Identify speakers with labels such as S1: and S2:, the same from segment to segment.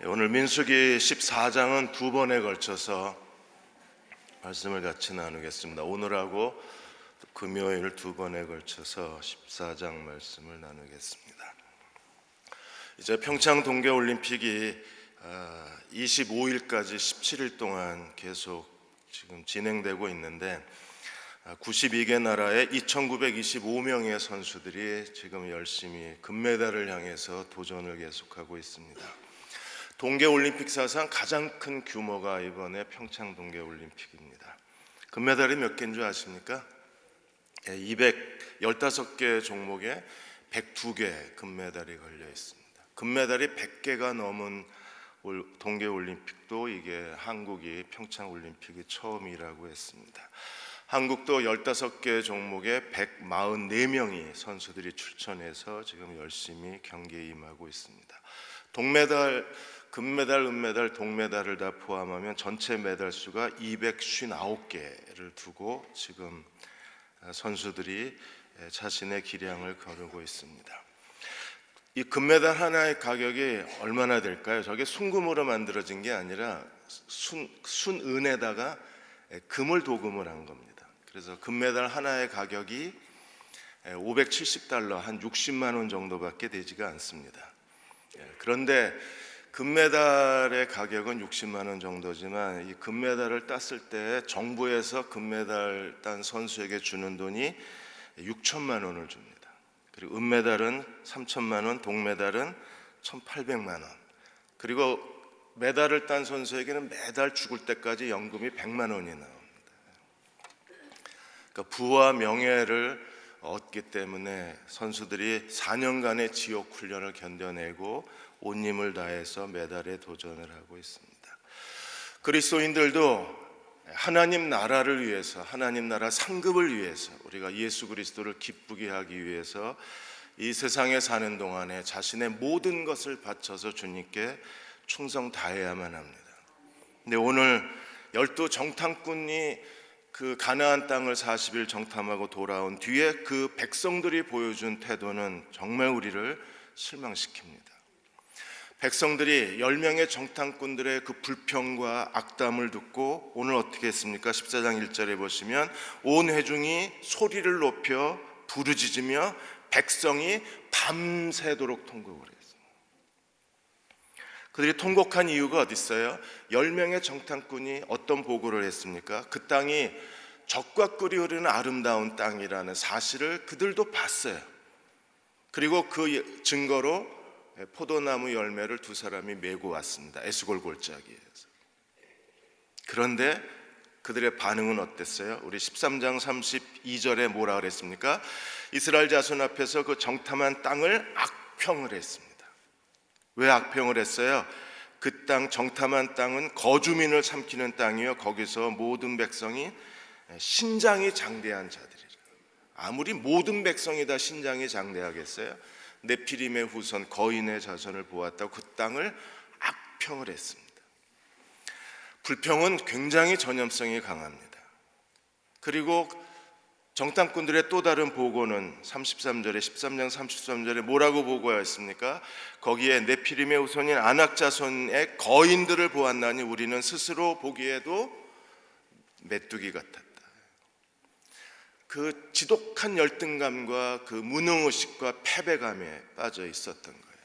S1: 오늘 민수기 14장은 두 번에 걸쳐서 말씀을 같이 나누겠습니다. 오늘하고 금요일 두 번에 걸쳐서 14장 말씀을 나누겠습니다. 이제 평창 동계올림픽이 25일까지 17일 동안 계속 지금 진행되고 있는데 92개 나라의 2,925명의 선수들이 지금 열심히 금메달을 향해서 도전을 계속하고 있습니다. 동계올림픽 사상 가장 큰 규모가 이번에 평창 동계올림픽입니다. 금메달이 몇 개인 줄 아십니까? 215개 종목에 102개 금메달이 걸려 있습니다. 금메달이 100개가 넘은 동계올림픽도 이게 한국이 평창올림픽이 처음이라고 했습니다. 한국도 15개 종목에 144명이 선수들이 출전해서 지금 열심히 경기에 임하고 있습니다. 동메달, 금메달, 은메달, 동메달을 다 포함하면 전체 메달 수가 259개를 두고 지금 선수들이 자신의 기량을 거두고 있습니다. 이 금메달 하나의 가격이 얼마나 될까요? 저게 순금으로 만들어진 게 아니라 순은에다가 금을 도금을 한 겁니다. 그래서 금메달 하나의 가격이 $570, 한 60만 원 정도밖에 되지가 않습니다. 그런데 금메달의 가격은 60만 원 정도지만 이 금메달을 땄을 때 정부에서 금메달 딴 선수에게 주는 돈이 6천만 원을 줍니다. 그리고 은메달은 3천만 원, 동메달은 1,800만 원. 그리고 메달을 딴 선수에게는 매달 죽을 때까지 연금이 100만 원이 나옵니다. 그러니까 부와 명예를 얻기 때문에 선수들이 4년간의 지옥 훈련을 견뎌내고 온 힘을 다해서 메달에 도전을 하고 있습니다. 그리스도인들도 하나님 나라를 위해서, 하나님 나라 상급을 위해서, 우리가 예수 그리스도를 기쁘게 하기 위해서 이 세상에 사는 동안에 자신의 모든 것을 바쳐서 주님께 충성 다해야만 합니다. 근데 오늘 12 정탐꾼이 그 가나안 땅을 40일 정탐하고 돌아온 뒤에 그 백성들이 보여준 태도는 정말 우리를 실망시킵니다. 백성들이 10명의 정탐꾼들의 그 불평과 악담을 듣고 오늘 어떻게 했습니까? 14장 1절에 보시면 온 회중이 소리를 높여 부르짖으며 백성이 밤새도록 통곡을 했습니다. 그들이 통곡한 이유가 어디 있어요? 10명의 정탐꾼이 어떤 보고를 했습니까? 그 땅이 젖과 꿀이 흐르는 아름다운 땅이라는 사실을 그들도 봤어요. 그리고 그 증거로 포도나무 열매를 두 사람이 메고 왔습니다. 에스골 골짜기에서. 그런데 그들의 반응은 어땠어요? 우리 13장 32절에 뭐라 그랬습니까? 이스라엘 자손 앞에서 그 정탐한 땅을 악평을 했습니다. 왜 악평을 했어요? 그 땅, 정탐한 땅은 거주민을 삼키는 땅이요, 거기서 모든 백성이 신장이 장대한 자들이라. 아무리 모든 백성이 다 신장이 장대하겠어요? 네피림의 후손 거인의 자손을 보았다고 그 땅을 악평을 했습니다. 불평은 굉장히 전염성이 강합니다. 그리고 정탐꾼들의 또 다른 보고는 33절에 13장 33절에 뭐라고 보고하였습니까? 거기에 네피림의 후손인 아낙 자손의 거인들을 보았나니 우리는 스스로 보기에도 메뚜기 같았다. 그 지독한 열등감과 그 무능의식과 패배감에 빠져 있었던 거예요.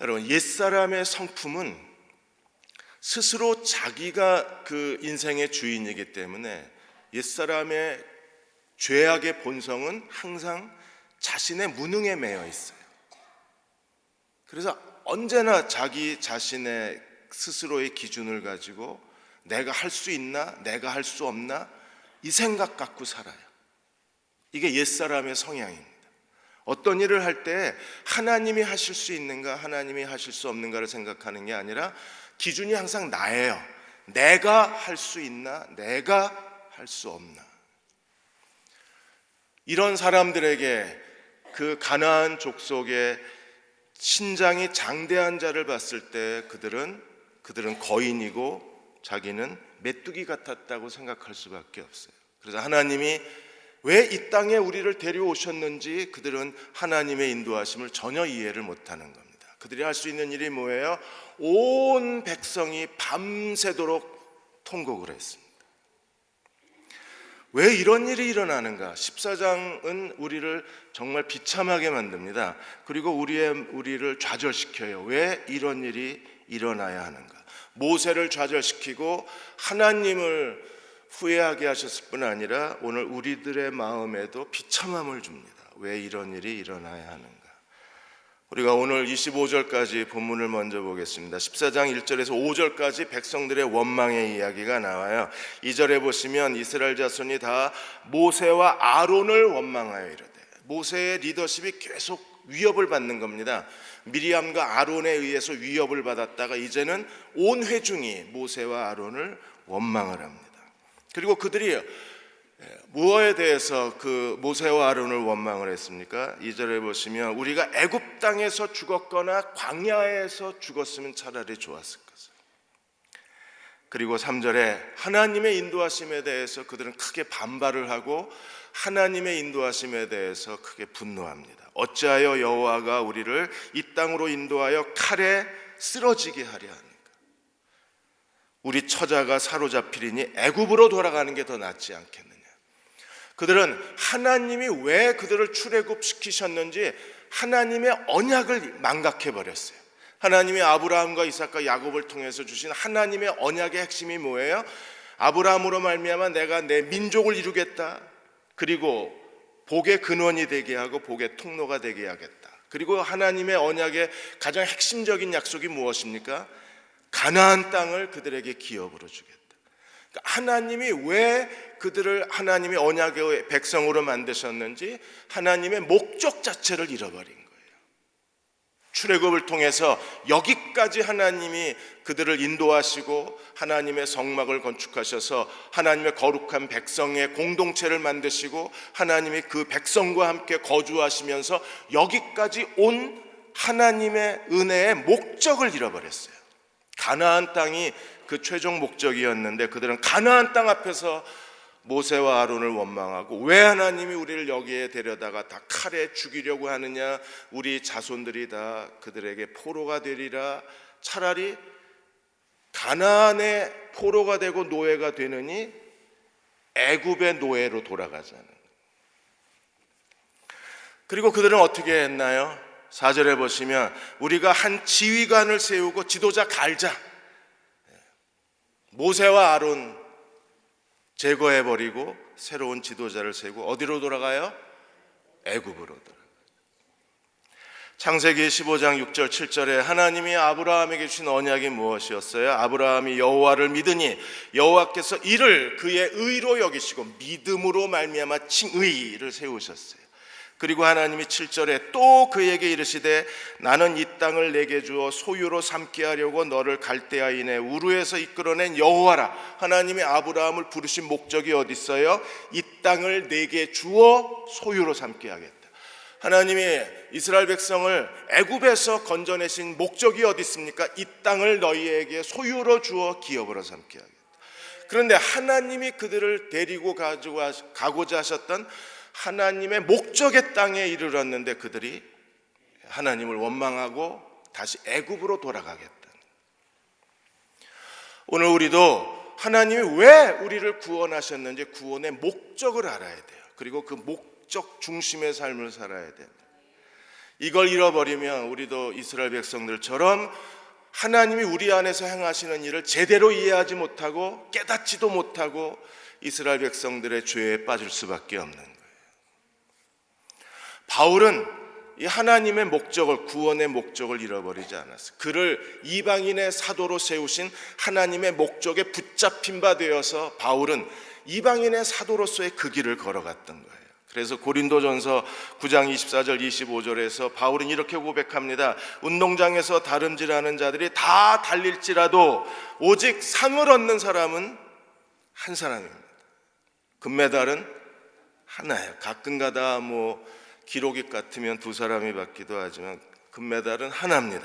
S1: 여러분, 옛사람의 성품은 스스로 자기가 그 인생의 주인이기 때문에 옛사람의 죄악의 본성은 항상 자신의 무능에 매여 있어요. 그래서 언제나 자기 자신의 스스로의 기준을 가지고 내가 할 수 있나, 내가 할 수 없나, 이 생각 갖고 살아요. 이게 옛사람의 성향입니다. 어떤 일을 할 때 하나님이 하실 수 있는가, 하나님이 하실 수 없는가를 생각하는 게 아니라 기준이 항상 나예요. 내가 할 수 있나, 내가 할 수 없나. 이런 사람들에게 그 가나안 족속의 신장이 장대한 자를 봤을 때 그들은 거인이고 자기는 메뚜기 같았다고 생각할 수밖에 없어요. 그래서 하나님이 왜 이 땅에 우리를 데려오셨는지 그들은 하나님의 인도하심을 전혀 이해를 못하는 겁니다. 그들이 할 수 있는 일이 뭐예요? 온 백성이 밤새도록 통곡을 했습니다. 왜 이런 일이 일어나는가? 14장은 우리를 정말 비참하게 만듭니다. 그리고 우리를 좌절시켜요. 왜 이런 일이 일어나야 하는가? 모세를 좌절시키고 하나님을 후회하게 하셨을 뿐 아니라 오늘 우리들의 마음에도 비참함을 줍니다. 왜 이런 일이 일어나야 하는가? 우리가 오늘 25절까지 본문을 먼저 보겠습니다. 14장 1절에서 5절까지 백성들의 원망의 이야기가 나와요. 2절에 보시면 이스라엘 자손이 다 모세와 아론을 원망하여 이르되, 모세의 리더십이 계속 위협을 받는 겁니다. 미리암과 아론에 의해서 위협을 받았다가 이제는 온 회중이 모세와 아론을 원망을 합니다. 그리고 그들이 무엇에 대해서 그 모세와 아론을 원망을 했습니까? 2절에 보시면 우리가 애굽 땅에서 죽었거나 광야에서 죽었으면 차라리 좋았을 것을. 그리고 3절에 하나님의 인도하심에 대해서 그들은 크게 반발을 하고 하나님의 인도하심에 대해서 크게 분노합니다. 어찌하여 여호와가 우리를 이 땅으로 인도하여 칼에 쓰러지게 하려 하는가? 우리 처자가 사로잡히리니 애굽으로 돌아가는 게 더 낫지 않겠느냐? 그들은 하나님이 왜 그들을 출애굽시키셨는지 하나님의 언약을 망각해 버렸어요. 하나님이 아브라함과 이삭과 야곱을 통해서 주신 하나님의 언약의 핵심이 뭐예요? 아브라함으로 말미암아 내가 내 민족을 이루겠다. 그리고 복의 근원이 되게 하고 복의 통로가 되게 하겠다. 그리고 하나님의 언약의 가장 핵심적인 약속이 무엇입니까? 가나안 땅을 그들에게 기업으로 주겠다. 하나님이 왜 그들을 하나님의 언약의 백성으로 만드셨는지 하나님의 목적 자체를 잃어버린 거예요. 출애굽을 통해서 여기까지 하나님이 그들을 인도하시고 하나님의 성막을 건축하셔서 하나님의 거룩한 백성의 공동체를 만드시고 하나님이 그 백성과 함께 거주하시면서 여기까지 온 하나님의 은혜의 목적을 잃어버렸어요. 가나안 땅이 그 최종 목적이었는데 그들은 가나안 땅 앞에서 모세와 아론을 원망하고 왜 하나님이 우리를 여기에 데려다가 다 칼에 죽이려고 하느냐, 우리 자손들이 다 그들에게 포로가 되리라, 차라리 가나안의 포로가 되고 노예가 되느니 애굽의 노예로 돌아가자는. 그리고 그들은 어떻게 했나요? 4절에 보시면 우리가 한 지휘관을 세우고 지도자 갈자, 모세와 아론 제거해버리고 새로운 지도자를 세우고 어디로 돌아가요? 애굽으로 돌아가요. 창세기 15장 6절 7절에 하나님이 아브라함에게 주신 언약이 무엇이었어요? 아브라함이 여호와를 믿으니 여호와께서 이를 그의 의로 여기시고 믿음으로 말미암아 칭의를 세우셨어요. 그리고 하나님이 7절에 또 그에게 이르시되 나는 이 땅을 내게 주어 소유로 삼게 하려고 너를 갈대아인의 우르에서 이끌어낸 여호와라. 하나님이 아브라함을 부르신 목적이 어디 있어요? 이 땅을 내게 주어 소유로 삼게 하겠다. 하나님이 이스라엘 백성을 애굽에서 건져내신 목적이 어디 있습니까? 이 땅을 너희에게 소유로 주어 기업으로 삼게 하겠다. 그런데 하나님이 그들을 데리고 가고자 하셨던 하나님의 목적의 땅에 이르렀는데 그들이 하나님을 원망하고 다시 애굽으로 돌아가겠다. 오늘 우리도 하나님이 왜 우리를 구원하셨는지 구원의 목적을 알아야 돼요. 그리고 그 목적 중심의 삶을 살아야 돼요. 이걸 잃어버리면 우리도 이스라엘 백성들처럼 하나님이 우리 안에서 행하시는 일을 제대로 이해하지 못하고 깨닫지도 못하고 이스라엘 백성들의 죄에 빠질 수밖에 없는 거예요. 바울은 이 하나님의 목적을, 구원의 목적을 잃어버리지 않았어요. 그를 이방인의 사도로 세우신 하나님의 목적에 붙잡힌 바 되어서 바울은 이방인의 사도로서의 그 길을 걸어갔던 거예요. 그래서 고린도전서 9장 24절 25절에서 바울은 이렇게 고백합니다. 운동장에서 다름질하는 자들이 다 달릴지라도 오직 상을 얻는 사람은 한 사람입니다. 금메달은 하나예요. 가끔가다 기록이 같으면 두 사람이 받기도 하지만 금메달은 하나입니다.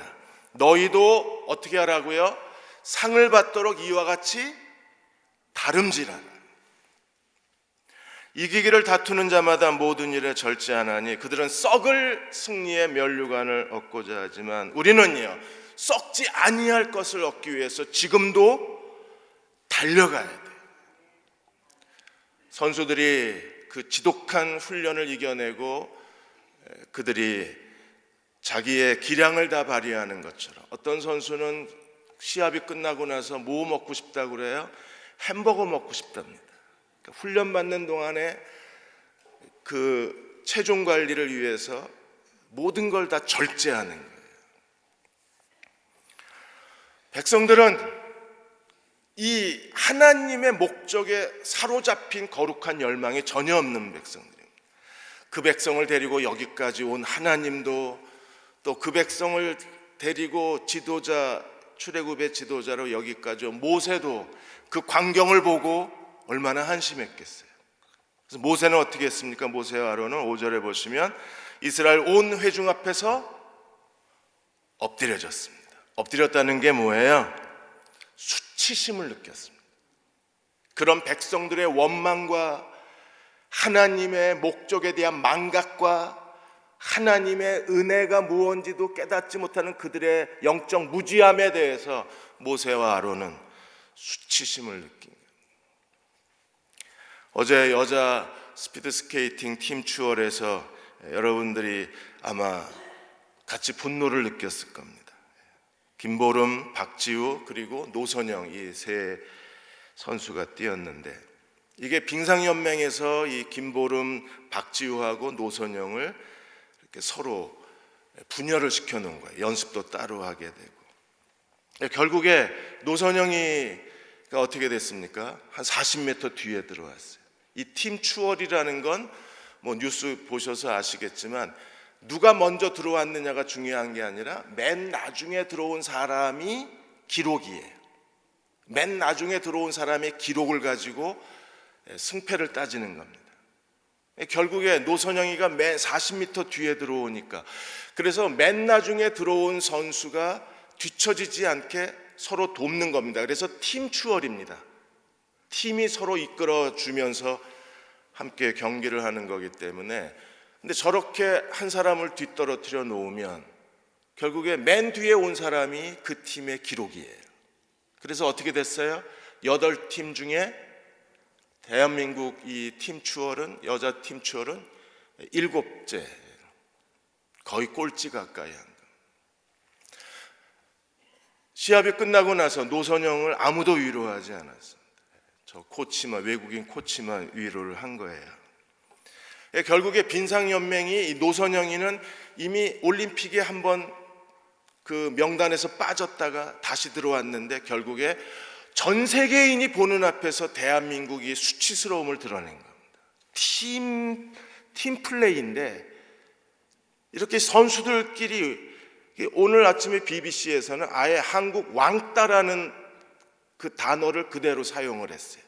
S1: 너희도 어떻게 하라고요? 상을 받도록 이와 같이 다름질하라. 이기기를 다투는 자마다 모든 일에 절제하나니 그들은 썩을 승리의 면류관을 얻고자 하지만 우리는요 썩지 아니할 것을 얻기 위해서 지금도 달려가야 돼요. 선수들이 그 지독한 훈련을 이겨내고 그들이 자기의 기량을 다 발휘하는 것처럼, 어떤 선수는 시합이 끝나고 나서 뭐 먹고 싶다고 그래요? 햄버거 먹고 싶답니다. 그러니까 훈련받는 동안에 그 체중 관리를 위해서 모든 걸 다 절제하는 거예요. 백성들은 이 하나님의 목적에 사로잡힌 거룩한 열망이 전혀 없는 백성들입니다. 그 백성을 데리고 여기까지 온 하나님도, 또 그 백성을 데리고 지도자, 출애굽의 지도자로 여기까지 온 모세도 그 광경을 보고 얼마나 한심했겠어요. 그래서 모세는 어떻게 했습니까? 모세와 아론은 5절에 보시면 이스라엘 온 회중 앞에서 엎드려졌습니다. 엎드렸다는 게 뭐예요? 수치심을 느꼈습니다. 그런 백성들의 원망과 하나님의 목적에 대한 망각과 하나님의 은혜가 무언지도 깨닫지 못하는 그들의 영적 무지함에 대해서 모세와 아론은 수치심을 느낀 거예요. 어제 여자 스피드스케이팅 팀 추월에서 여러분들이 아마 같이 분노를 느꼈을 겁니다. 김보름, 박지우 그리고 노선영, 이 세 선수가 뛰었는데, 이게 빙상연맹에서 이 김보름, 박지우하고 노선영을 이렇게 서로 분열을 시켜놓은 거예요. 연습도 따로 하게 되고. 결국에 노선영이 어떻게 됐습니까? 한 40m 뒤에 들어왔어요. 이 팀 추월이라는 건 뭐 뉴스 보셔서 아시겠지만 누가 먼저 들어왔느냐가 중요한 게 아니라 맨 나중에 들어온 사람이 기록이에요. 맨 나중에 들어온 사람의 기록을 가지고 승패를 따지는 겁니다. 결국에 노선영이가 맨 40m 뒤에 들어오니까, 그래서 맨 나중에 들어온 선수가 뒤처지지 않게 서로 돕는 겁니다. 그래서 팀 추월입니다. 팀이 서로 이끌어주면서 함께 경기를 하는 거기 때문에, 근데 저렇게 한 사람을 뒤떨어뜨려 놓으면 결국에 맨 뒤에 온 사람이 그 팀의 기록이에요. 그래서 어떻게 됐어요? 8팀 중에 대한민국 이 팀 추월은, 여자 팀 추월은 7째, 거의 꼴찌 가까이 한 거. 시합이 끝나고 나서 노선영을 아무도 위로하지 않았습니다. 저 코치만, 외국인 코치만 위로를 한 거예요. 결국에 빙상연맹이 이 노선영이는 이미 올림픽에 한번 그 명단에서 빠졌다가 다시 들어왔는데, 결국에 전 세계인이 보는 앞에서 대한민국이 수치스러움을 드러낸 겁니다. 팀 플레이인데 이렇게 선수들끼리, 오늘 아침에 BBC에서는 아예 한국 왕따라는 그 단어를 그대로 사용을 했어요.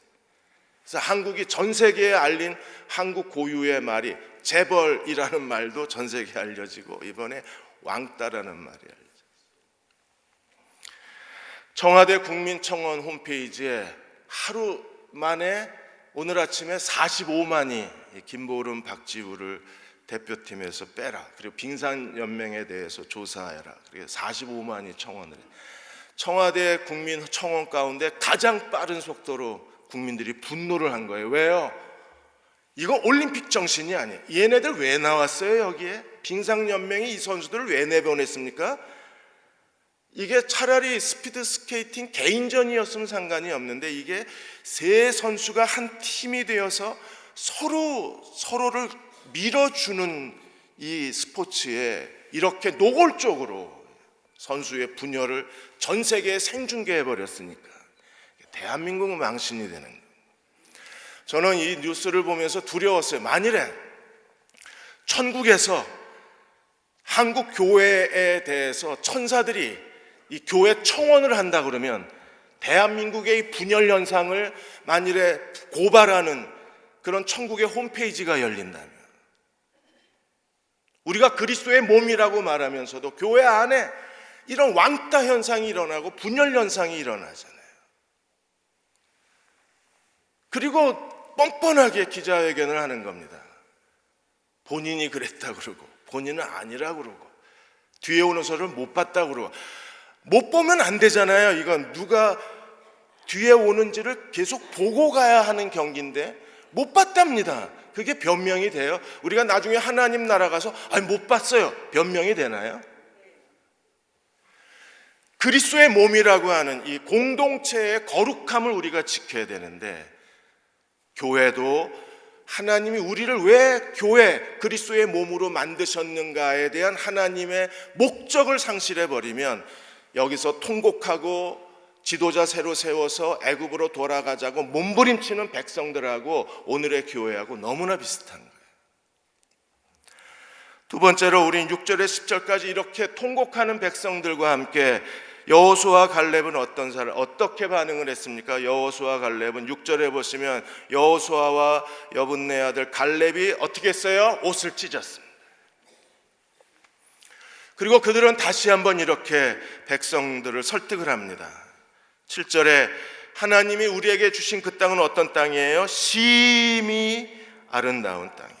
S1: 그래서 한국이 전 세계에 알린 한국 고유의 말이 재벌이라는 말도 전 세계에 알려지고, 이번에 왕따라는 말이 알려졌어요. 청와대 국민청원 홈페이지에 하루 만에 오늘 아침에 45만이 김보름, 박지우를 대표팀에서 빼라, 그리고 빙상연맹에 대해서 조사해라, 그리고 45만이 청원을 해요. 청와대 국민청원 가운데 가장 빠른 속도로 국민들이 분노를 한 거예요. 왜요? 이거 올림픽 정신이 아니에요. 얘네들 왜 나왔어요 여기에? 빙상연맹이 이 선수들을 왜 내보냈습니까? 이게 차라리 스피드 스케이팅 개인전이었으면 상관이 없는데, 이게 세 선수가 한 팀이 되어서 서로를 밀어주는 이 스포츠에 이렇게 노골적으로 선수의 분열을 전 세계에 생중계해버렸으니까 대한민국은 망신이 되는 거예요. 저는 이 뉴스를 보면서 두려웠어요. 만일에 천국에서 한국 교회에 대해서 천사들이 이 교회 청원을 한다 그러면, 대한민국의 이 분열 현상을 만일에 고발하는 그런 천국의 홈페이지가 열린다면, 우리가 그리스도의 몸이라고 말하면서도 교회 안에 이런 왕따 현상이 일어나고 분열 현상이 일어나잖아요. 그리고 뻔뻔하게 기자회견을 하는 겁니다. 본인이 그랬다 그러고 본인은 아니라 그러고 뒤에 오는 소리를 못 봤다 그러고. 못 보면 안 되잖아요. 이건 누가 뒤에 오는지를 계속 보고 가야 하는 경기인데 못 봤답니다. 그게 변명이 돼요? 우리가 나중에 하나님 나라 가서 아니 못 봤어요, 변명이 되나요? 그리스도의 몸이라고 하는 이 공동체의 거룩함을 우리가 지켜야 되는데, 교회도 하나님이 우리를 왜 교회 그리스도의 몸으로 만드셨는가에 대한 하나님의 목적을 상실해 버리면 여기서 통곡하고 지도자 새로 세워서 애굽으로 돌아가자고 몸부림치는 백성들하고 오늘의 교회하고 너무나 비슷한 거예요. 두 번째로 우리는 6절에 10절까지 이렇게 통곡하는 백성들과 함께 여호수아와 갈렙은 어떻게 반응을 했습니까? 여호수아와 갈렙은 6절에 보시면 여호수아와 여분네 아들 갈렙이 어떻게 했어요? 옷을 찢었습니다. 그리고 그들은 다시 한번 이렇게 백성들을 설득을 합니다. 7절에 하나님이 우리에게 주신 그 땅은 어떤 땅이에요? 심히 아름다운 땅이라.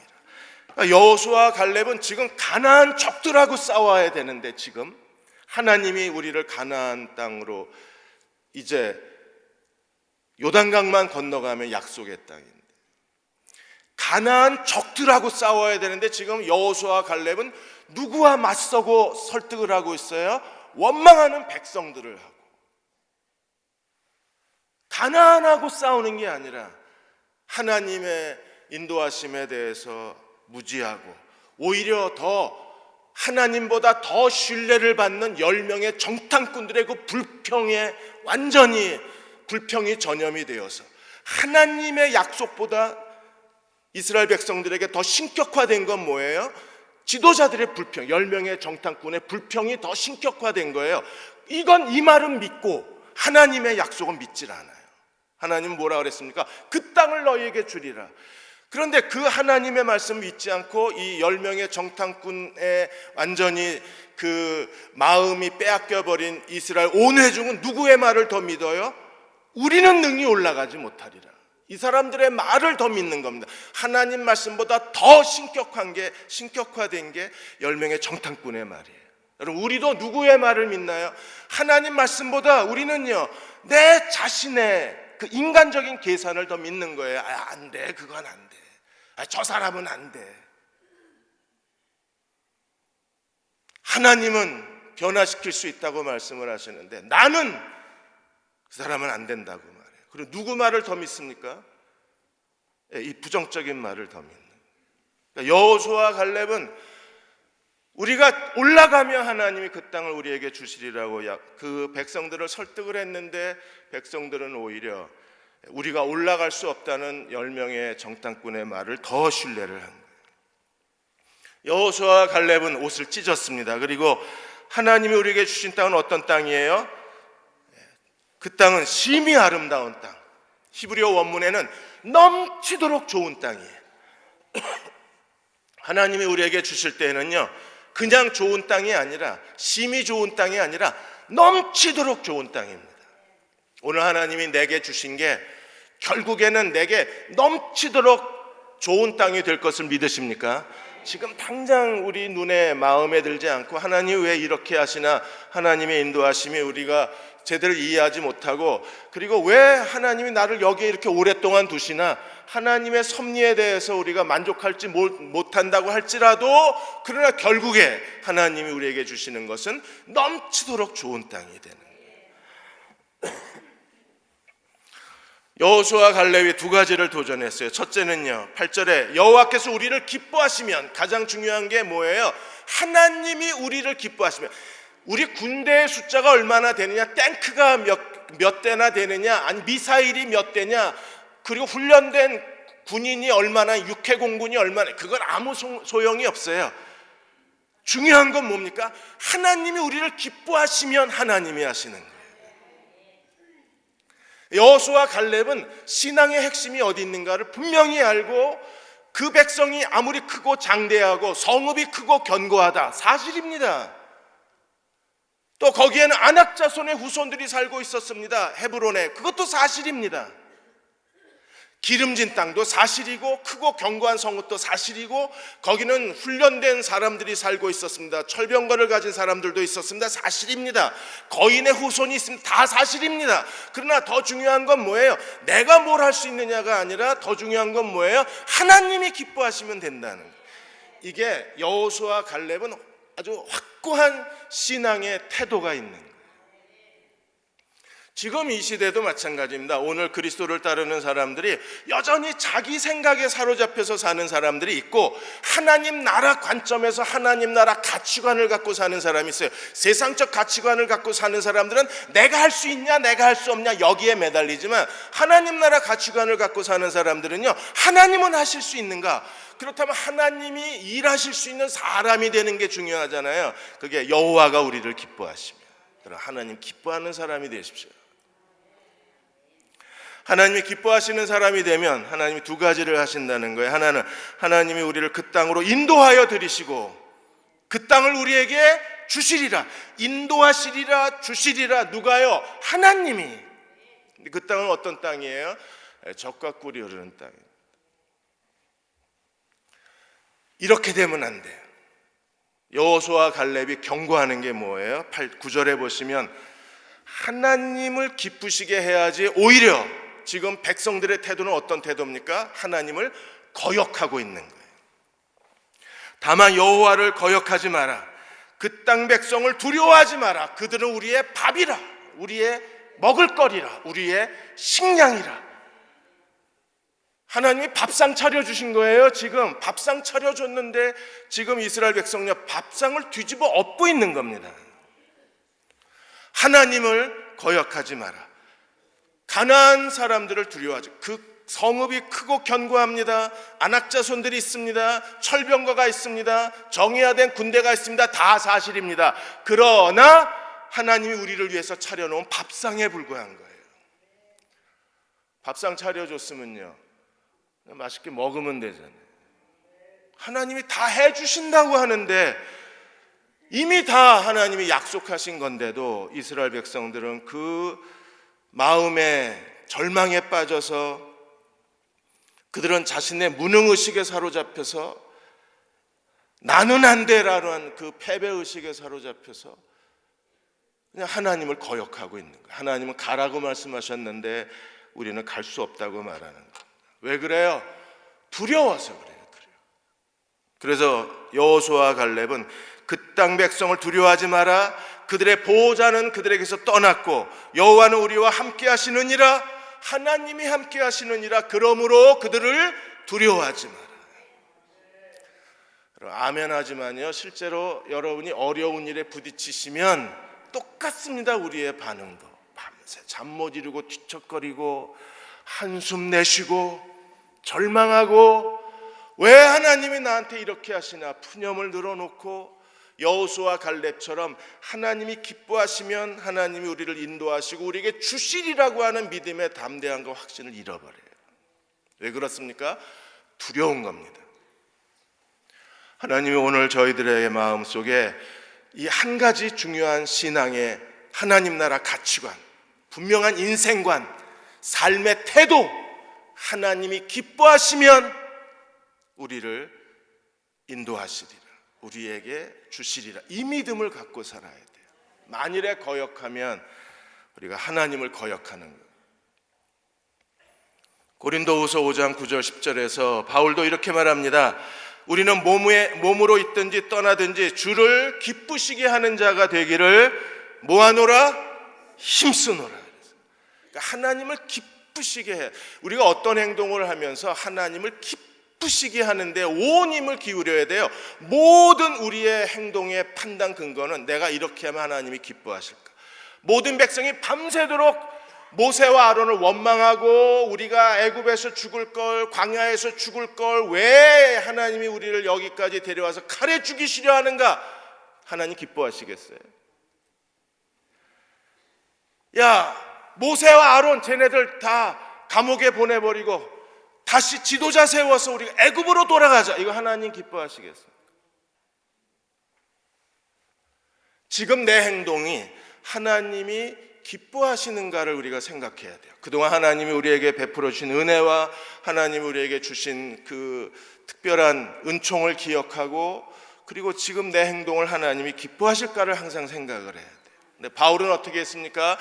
S1: 그러니까 여호수아와 갈렙은 지금 가나안 적들하고 싸워야 되는데 지금 하나님이 우리를 가나안 땅으로 이제 요단강만 건너가면 약속의 땅인데 가나안 적들하고 싸워야 되는데 지금 여호수아와 갈렙은 누구와 맞서고 설득을 하고 있어요? 원망하는 백성들을 하고. 가나안하고 싸우는 게 아니라 하나님의 인도하심에 대해서 무지하고 오히려 더 하나님보다 더 신뢰를 받는 10명의 정탐꾼들의 그 불평에 완전히 불평이 전염이 되어서 하나님의 약속보다 이스라엘 백성들에게 더 신격화된 건 뭐예요? 지도자들의 불평, 10명의 정탐꾼의 불평이 더 신격화된 거예요. 이건 이 말은 믿고 하나님의 약속은 믿질 않아요. 하나님은 뭐라 그랬습니까? 그 땅을 너희에게 주리라. 그런데 그 하나님의 말씀 믿지 않고 이 10명의 정탐꾼의 완전히 그 마음이 빼앗겨버린 이스라엘 온 회중은 누구의 말을 더 믿어요? 우리는 능히 올라가지 못하리라. 이 사람들의 말을 더 믿는 겁니다. 하나님 말씀보다 더 신격화된 게 10명의 정탐꾼의 말이에요. 여러분, 우리도 누구의 말을 믿나요? 하나님 말씀보다 우리는요, 내 자신의 그 인간적인 계산을 더 믿는 거예요. 안 돼, 그건 안 돼. 저 사람은 안 돼. 하나님은 변화시킬 수 있다고 말씀을 하시는데 나는 그 사람은 안 된다고 말해요. 그리고 누구 말을 더 믿습니까? 이 부정적인 말을 더 믿는. 그러니까 여호수아와 갈렙은 우리가 올라가면 하나님이 그 땅을 우리에게 주시리라고 그 백성들을 설득을 했는데 백성들은 오히려 우리가 올라갈 수 없다는 10명의 정탐꾼의 말을 더 신뢰를 한 거예요. 여호수아와 갈렙은 옷을 찢었습니다. 그리고 하나님이 우리에게 주신 땅은 어떤 땅이에요? 그 땅은 심히 아름다운 땅. 히브리어 원문에는 넘치도록 좋은 땅이에요. 하나님이 우리에게 주실 때에는요, 그냥 좋은 땅이 아니라 심히 좋은 땅이 아니라 넘치도록 좋은 땅입니다. 오늘 하나님이 내게 주신 게 결국에는 내게 넘치도록 좋은 땅이 될 것을 믿으십니까? 지금 당장 우리 눈에 마음에 들지 않고 하나님 왜 이렇게 하시나, 하나님의 인도하심이 우리가 제대로 이해하지 못하고, 그리고 왜 하나님이 나를 여기에 이렇게 오랫동안 두시나, 하나님의 섭리에 대해서 우리가 만족할지 못한다고 할지라도, 그러나 결국에 하나님이 우리에게 주시는 것은 넘치도록 좋은 땅이 되는 거예요. 여호수아와 갈렙이 두 가지를 도전했어요. 첫째는요, 8절에 여호와께서 우리를 기뻐하시면, 가장 중요한 게 뭐예요? 하나님이 우리를 기뻐하시면. 우리 군대의 숫자가 얼마나 되느냐, 탱크가 몇 대나 되느냐, 아니 미사일이 몇 대냐, 그리고 훈련된 군인이 얼마나, 육해공군이 얼마나, 그건 아무 소용이 없어요. 중요한 건 뭡니까? 하나님이 우리를 기뻐하시면 하나님이 하시는 거예요. 여호수아와 갈렙은 신앙의 핵심이 어디 있는가를 분명히 알고, 그 백성이 아무리 크고 장대하고 성읍이 크고 견고하다, 사실입니다. 또 거기에는 아낙 자손의 후손들이 살고 있었습니다. 헤브론에. 그것도 사실입니다. 기름진 땅도 사실이고 크고 견고한 성읍도 사실이고 거기는 훈련된 사람들이 살고 있었습니다. 철병거를 가진 사람들도 있었습니다. 사실입니다. 거인의 후손이 있습니다. 다 사실입니다. 그러나 더 중요한 건 뭐예요? 내가 뭘 할 수 있느냐가 아니라 더 중요한 건 뭐예요? 하나님이 기뻐하시면 된다는 거예요. 이게 여호수아와 갈렙은 아주 확고한 신앙의 태도가 있는 거예요. 지금 이 시대도 마찬가지입니다. 오늘 그리스도를 따르는 사람들이 여전히 자기 생각에 사로잡혀서 사는 사람들이 있고, 하나님 나라 관점에서 하나님 나라 가치관을 갖고 사는 사람이 있어요. 세상적 가치관을 갖고 사는 사람들은 내가 할 수 있냐 내가 할 수 없냐 여기에 매달리지만, 하나님 나라 가치관을 갖고 사는 사람들은요, 하나님은 하실 수 있는가? 그렇다면 하나님이 일하실 수 있는 사람이 되는 게 중요하잖아요. 그게 여호와가 우리를 기뻐하시며, 하나님 기뻐하는 사람이 되십시오. 하나님이 기뻐하시는 사람이 되면 하나님이 두 가지를 하신다는 거예요. 하나는 하나님이 우리를 그 땅으로 인도하여 들이시고 그 땅을 우리에게 주시리라. 인도하시리라, 주시리라. 누가요? 하나님이. 그 땅은 어떤 땅이에요? 젖과 꿀이 흐르는 땅이에요. 이렇게 되면 안 돼요. 여호수아와 갈렙이 경고하는 게 뭐예요? 9절에 보시면 하나님을 기쁘시게 해야지, 오히려 지금 백성들의 태도는 어떤 태도입니까? 하나님을 거역하고 있는 거예요. 다만 여호와를 거역하지 마라. 그 땅 백성을 두려워하지 마라. 그들은 우리의 밥이라, 우리의 먹을거리라, 우리의 식량이라. 하나님이 밥상 차려주신 거예요. 지금 밥상 차려줬는데 지금 이스라엘 백성이 밥상을 뒤집어 엎고 있는 겁니다. 하나님을 거역하지 마라. 가나안 사람들을 두려워하지. 그 성읍이 크고 견고합니다. 안악자손들이 있습니다. 철병거가 있습니다. 정예화된 군대가 있습니다. 다 사실입니다. 그러나 하나님이 우리를 위해서 차려놓은 밥상에 불과한 거예요. 밥상 차려줬으면요, 맛있게 먹으면 되잖아요. 하나님이 다 해주신다고 하는데, 이미 다 하나님이 약속하신 건데도 이스라엘 백성들은 그 마음의 절망에 빠져서, 그들은 자신의 무능의식에 사로잡혀서, 나는 안 돼라는 그 패배의식에 사로잡혀서 그냥 하나님을 거역하고 있는 거예요. 하나님은 가라고 말씀하셨는데 우리는 갈 수 없다고 말하는 거예요. 왜 그래요? 두려워서 그래요. 그래서 여호수아와 갈렙은 그 땅 백성을 두려워하지 마라. 그들의 보호자는 그들에게서 떠났고 여호와는 우리와 함께 하시느니라. 하나님이 함께 하시느니라. 그러므로 그들을 두려워하지 마라. 아멘 하지만요, 실제로 여러분이 어려운 일에 부딪히시면 똑같습니다. 우리의 반응도 밤새 잠 못 이루고 뒤척거리고 한숨 내쉬고 절망하고, 왜 하나님이 나한테 이렇게 하시나 푸념을 늘어놓고, 여호수아와 갈렙처럼 하나님이 기뻐하시면 하나님이 우리를 인도하시고 우리에게 주시리라고 하는 믿음의 담대함과 확신을 잃어버려요. 왜 그렇습니까? 두려운 겁니다. 하나님이 오늘 저희들의 마음속에 이 한 가지 중요한 신앙의 하나님 나라 가치관, 분명한 인생관, 삶의 태도, 하나님이 기뻐하시면 우리를 인도하시리라, 우리에게 주시리라, 이 믿음을 갖고 살아야 돼요. 만일에 거역하면 우리가 하나님을 거역하는 거예요. 고린도후서 5장 9절 10절에서 바울도 이렇게 말합니다. 우리는 몸으로 있든지 떠나든지 주를 기쁘시게 하는 자가 되기를 뭐하노라? 힘쓰노라. 그러니까 하나님을 기쁘시게 해. 우리가 어떤 행동을 하면서 하나님을 기쁘시게 하는데 온 힘을 기울여야 돼요. 모든 우리의 행동의 판단 근거는 내가 이렇게 하면 하나님이 기뻐하실까. 모든 백성이 밤새도록 모세와 아론을 원망하고 우리가 애굽에서 죽을 걸, 광야에서 죽을 걸, 왜 하나님이 우리를 여기까지 데려와서 칼에 죽이시려 하는가? 하나님 기뻐하시겠어요? 야, 모세와 아론 쟤네들 다 감옥에 보내버리고 다시 지도자 세워서 우리가 애굽으로 돌아가자. 이거 하나님 기뻐하시겠어요? 지금 내 행동이 하나님이 기뻐하시는가를 우리가 생각해야 돼요. 그동안 하나님이 우리에게 베풀어 주신 은혜와 하나님이 우리에게 주신 그 특별한 은총을 기억하고, 그리고 지금 내 행동을 하나님이 기뻐하실까를 항상 생각을 해야 돼요. 근데 바울은 어떻게 했습니까?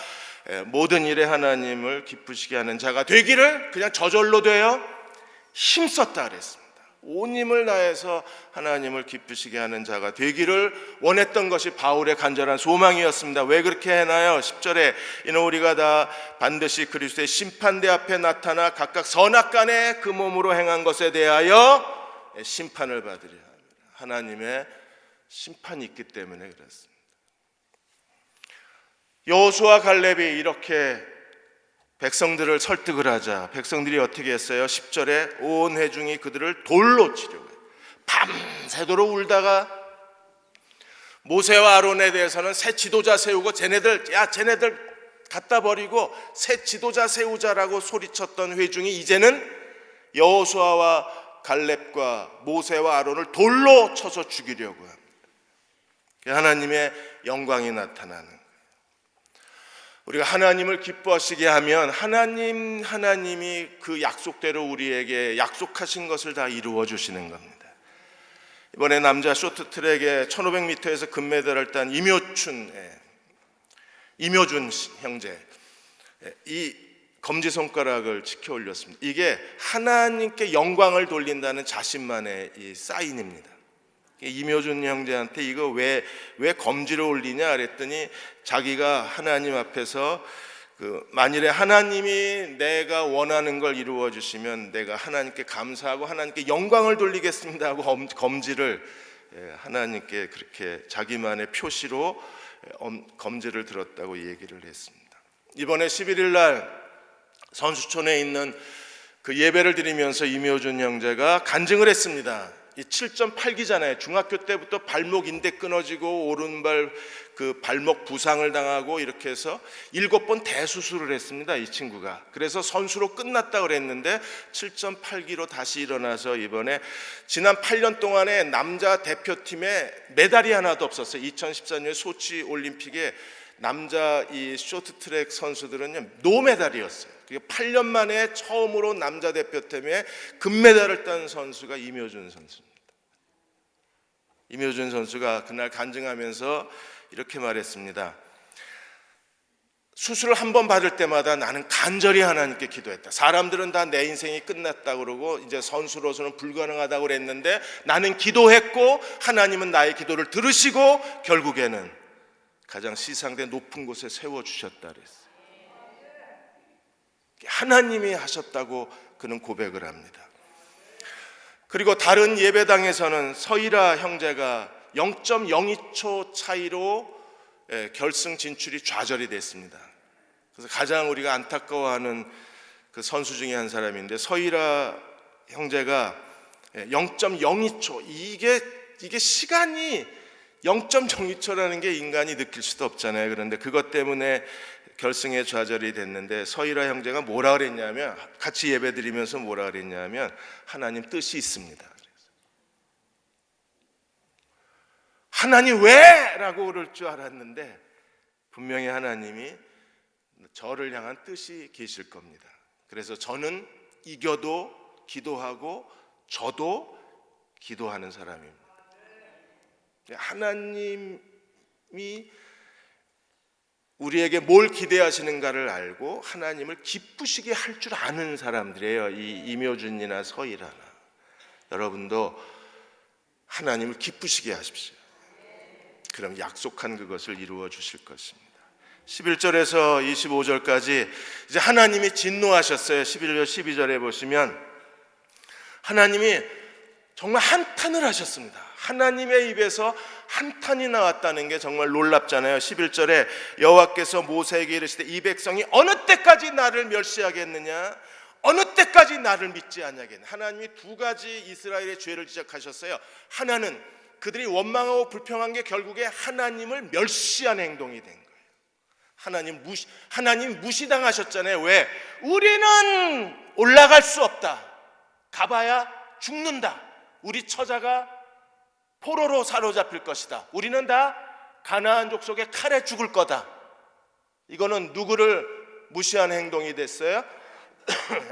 S1: 모든 일에 하나님을 기쁘시게 하는 자가 되기를 그냥 저절로 되어 힘썼다 그랬습니다. 온 힘을 다해서 하나님을 기쁘시게 하는 자가 되기를 원했던 것이 바울의 간절한 소망이었습니다. 왜 그렇게 해나요? 10절에 이는 우리가 다 반드시 그리스도의 심판대 앞에 나타나 각각 선악간에 그 몸으로 행한 것에 대하여 심판을 받으려 합니다. 하나님의 심판이 있기 때문에 그렇습니다. 여호수아 갈렙이 이렇게 백성들을 설득을 하자 백성들이 어떻게 했어요? 10절에 온 회중이 그들을 돌로 치려고 해요. 밤새도록 울다가 모세와 아론에 대해서는 새 지도자 세우고 쟤네들 갖다 버리고 새 지도자 세우자라고 소리쳤던 회중이 이제는 여호수아와 갈렙과 모세와 아론을 돌로 쳐서 죽이려고 합니다. 하나님의 영광이 나타나는 거예요. 우리가 하나님을 기뻐하시게 하면 하나님이 그 약속대로 우리에게 약속하신 것을 다 이루어 주시는 겁니다. 이번에 남자 쇼트트랙에 1500m에서 금메달을 딴 이묘준 형제, 이 검지손가락을 치켜 올렸습니다. 이게 하나님께 영광을 돌린다는 자신만의 이 사인입니다. 이묘준 형제한테 이거 왜 검지를 올리냐 그랬더니 자기가 하나님 앞에서 만일에 하나님이 내가 원하는 걸 이루어 주시면 내가 하나님께 감사하고 하나님께 영광을 돌리겠습니다 하고 검지를 하나님께 그렇게 자기만의 표시로 검지를 들었다고 얘기를 했습니다. 이번에 11일 날 선수촌에 있는 그 예배를 드리면서 이묘준 형제가 간증을 했습니다. 이 7.8기잖아요. 중학교 때부터 발목 인대 끊어지고 오른발 그 발목 부상을 당하고 이렇게 해서 7번 대수술을 했습니다. 이 친구가. 그래서 선수로 끝났다 그랬는데 7.8기로 다시 일어나서 이번에 지난 8년 동안에 남자 대표팀에 메달이 하나도 없었어요. 2014년 소치 올림픽에 남자 이 쇼트트랙 선수들은요 노메달이었어요. 8년 만에 처음으로 남자 대표팀에 금메달을 딴 선수가 이묘준 선수입니다. 이묘준 선수가 그날 간증하면서 이렇게 말했습니다. 수술을 한 번 받을 때마다 나는 간절히 하나님께 기도했다. 사람들은 다 내 인생이 끝났다 그러고 이제 선수로서는 불가능하다고 그랬는데 나는 기도했고 하나님은 나의 기도를 들으시고 결국에는 가장 시상대 높은 곳에 세워주셨다 그랬어요. 하나님이 하셨다고 그는 고백을 합니다. 그리고 다른 예배당에서는 서일아 형제가 0.02초 차이로 결승 진출이 좌절이 됐습니다. 그래서 가장 우리가 안타까워하는 그 선수 중에 한 사람인데 서일아 형제가 0.02초 이게 시간이 0.02초라는 게 인간이 느낄 수도 없잖아요. 그런데 그것 때문에 결승에 좌절이 됐는데 서일아 형제가 뭐라 그랬냐면 같이 예배드리면서 뭐라 그랬냐면 하나님 뜻이 있습니다. 하나님 왜? 라고 그럴 줄 알았는데 분명히 하나님이 저를 향한 뜻이 계실 겁니다. 그래서 저는 이겨도 기도하고 저도 기도하는 사람입니다. 하나님이 우리에게 뭘 기대하시는가를 알고 하나님을 기쁘시게 할 줄 아는 사람들이에요. 이 이묘준이나 서일아나. 여러분도 하나님을 기쁘시게 하십시오. 그럼 약속한 그것을 이루어 주실 것입니다. 11절에서 25절까지 이제 하나님이 진노하셨어요. 11절 12절에 보시면 하나님이 정말 한탄을 하셨습니다. 하나님의 입에서 한탄이 나왔다는 게 정말 놀랍잖아요. 11절에 여호와께서 모세에게 이르시되 이 백성이 어느 때까지 나를 멸시하겠느냐, 어느 때까지 나를 믿지 않냐겠느냐. 하나님이 두 가지 이스라엘의 죄를 지적하셨어요. 하나는 그들이 원망하고 불평한 게 결국에 하나님을 멸시한 행동이 된 거예요. 하나님 무시당하셨잖아요. 왜? 우리는 올라갈 수 없다. 가봐야 죽는다. 우리 처자가 포로로 사로잡힐 것이다. 우리는 다 가나안 족속의 칼에 죽을 거다. 이거는 누구를 무시하는 행동이 됐어요?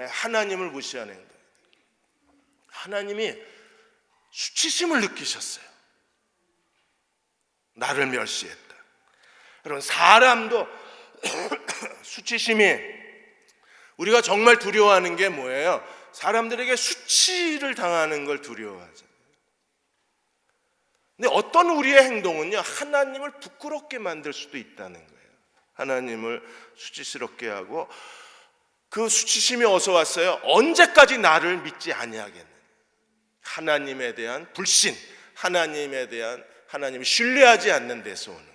S1: 하나님을 무시하는 행동. 하나님이 수치심을 느끼셨어요. 나를 멸시했다. 여러분, 사람도 수치심이, 우리가 정말 두려워하는 게 뭐예요? 사람들에게 수치를 당하는 걸 두려워하잖아요. 근데 어떤 우리의 행동은요, 하나님을 부끄럽게 만들 수도 있다는 거예요. 하나님을 수치스럽게 하고, 그 수치심이 어디서 왔어요? 언제까지 나를 믿지 아니하겠느냐. 하나님에 대한 불신, 하나님을 신뢰하지 않는 데서 오는 거예요.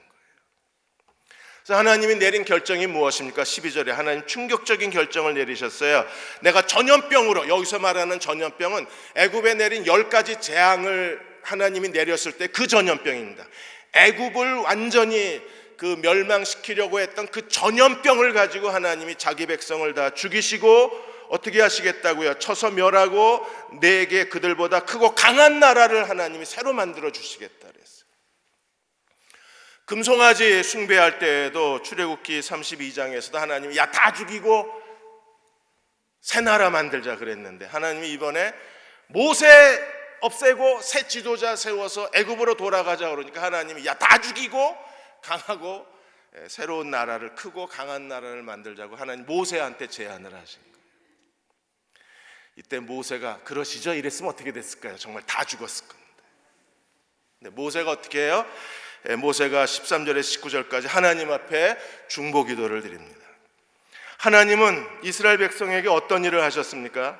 S1: 그래서 하나님이 내린 결정이 무엇입니까? 12절에 하나님 충격적인 결정을 내리셨어요. 내가 전염병으로, 여기서 말하는 전염병은 애굽에 내린 10가지 재앙을 하나님이 내렸을 때 그 전염병입니다. 애굽을 완전히 그 멸망시키려고 했던 그 전염병을 가지고 하나님이 자기 백성을 다 죽이시고 어떻게 하시겠다고요? 쳐서 멸하고 내게 그들보다 크고 강한 나라를 하나님이 새로 만들어 주시겠다 그랬어요. 금송아지 숭배할 때에도 출애굽기 32장에서도 하나님이 야, 다 죽이고 새 나라 만들자 그랬는데, 하나님이 이번에 모세 없애고 새 지도자 세워서 애굽으로 돌아가자 그러니까 하나님이 야, 다 죽이고 강하고 새로운 나라를, 크고 강한 나라를 만들자고 하나님 모세한테 제안을 하신 거예요. 이때 모세가 그러시죠? 이랬으면 어떻게 됐을까요? 정말 다 죽었을 겁니다. 근데 모세가 어떻게 해요? 모세가 13절에 19절까지 하나님 앞에 중보 기도를 드립니다. 하나님은 이스라엘 백성에게 어떤 일을 하셨습니까?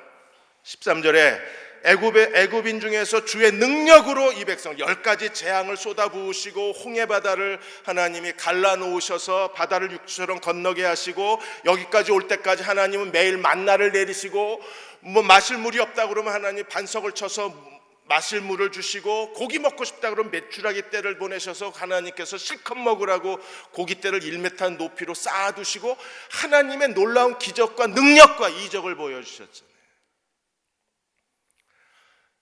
S1: 13절에 애굽인 중에서 주의 능력으로 이 백성 10가지 재앙을 쏟아부으시고 홍해바다를 하나님이 갈라놓으셔서 바다를 육지처럼 건너게 하시고, 여기까지 올 때까지 하나님은 매일 만나를 내리시고, 뭐 마실 물이 없다 그러면 하나님 반석을 쳐서 마실 물을 주시고, 고기 먹고 싶다 그러면 메추라기 떼를 보내셔서 하나님께서 실컷 먹으라고 고기떼를 1m 높이로 쌓아두시고 하나님의 놀라운 기적과 능력과 이적을 보여주셨잖아요.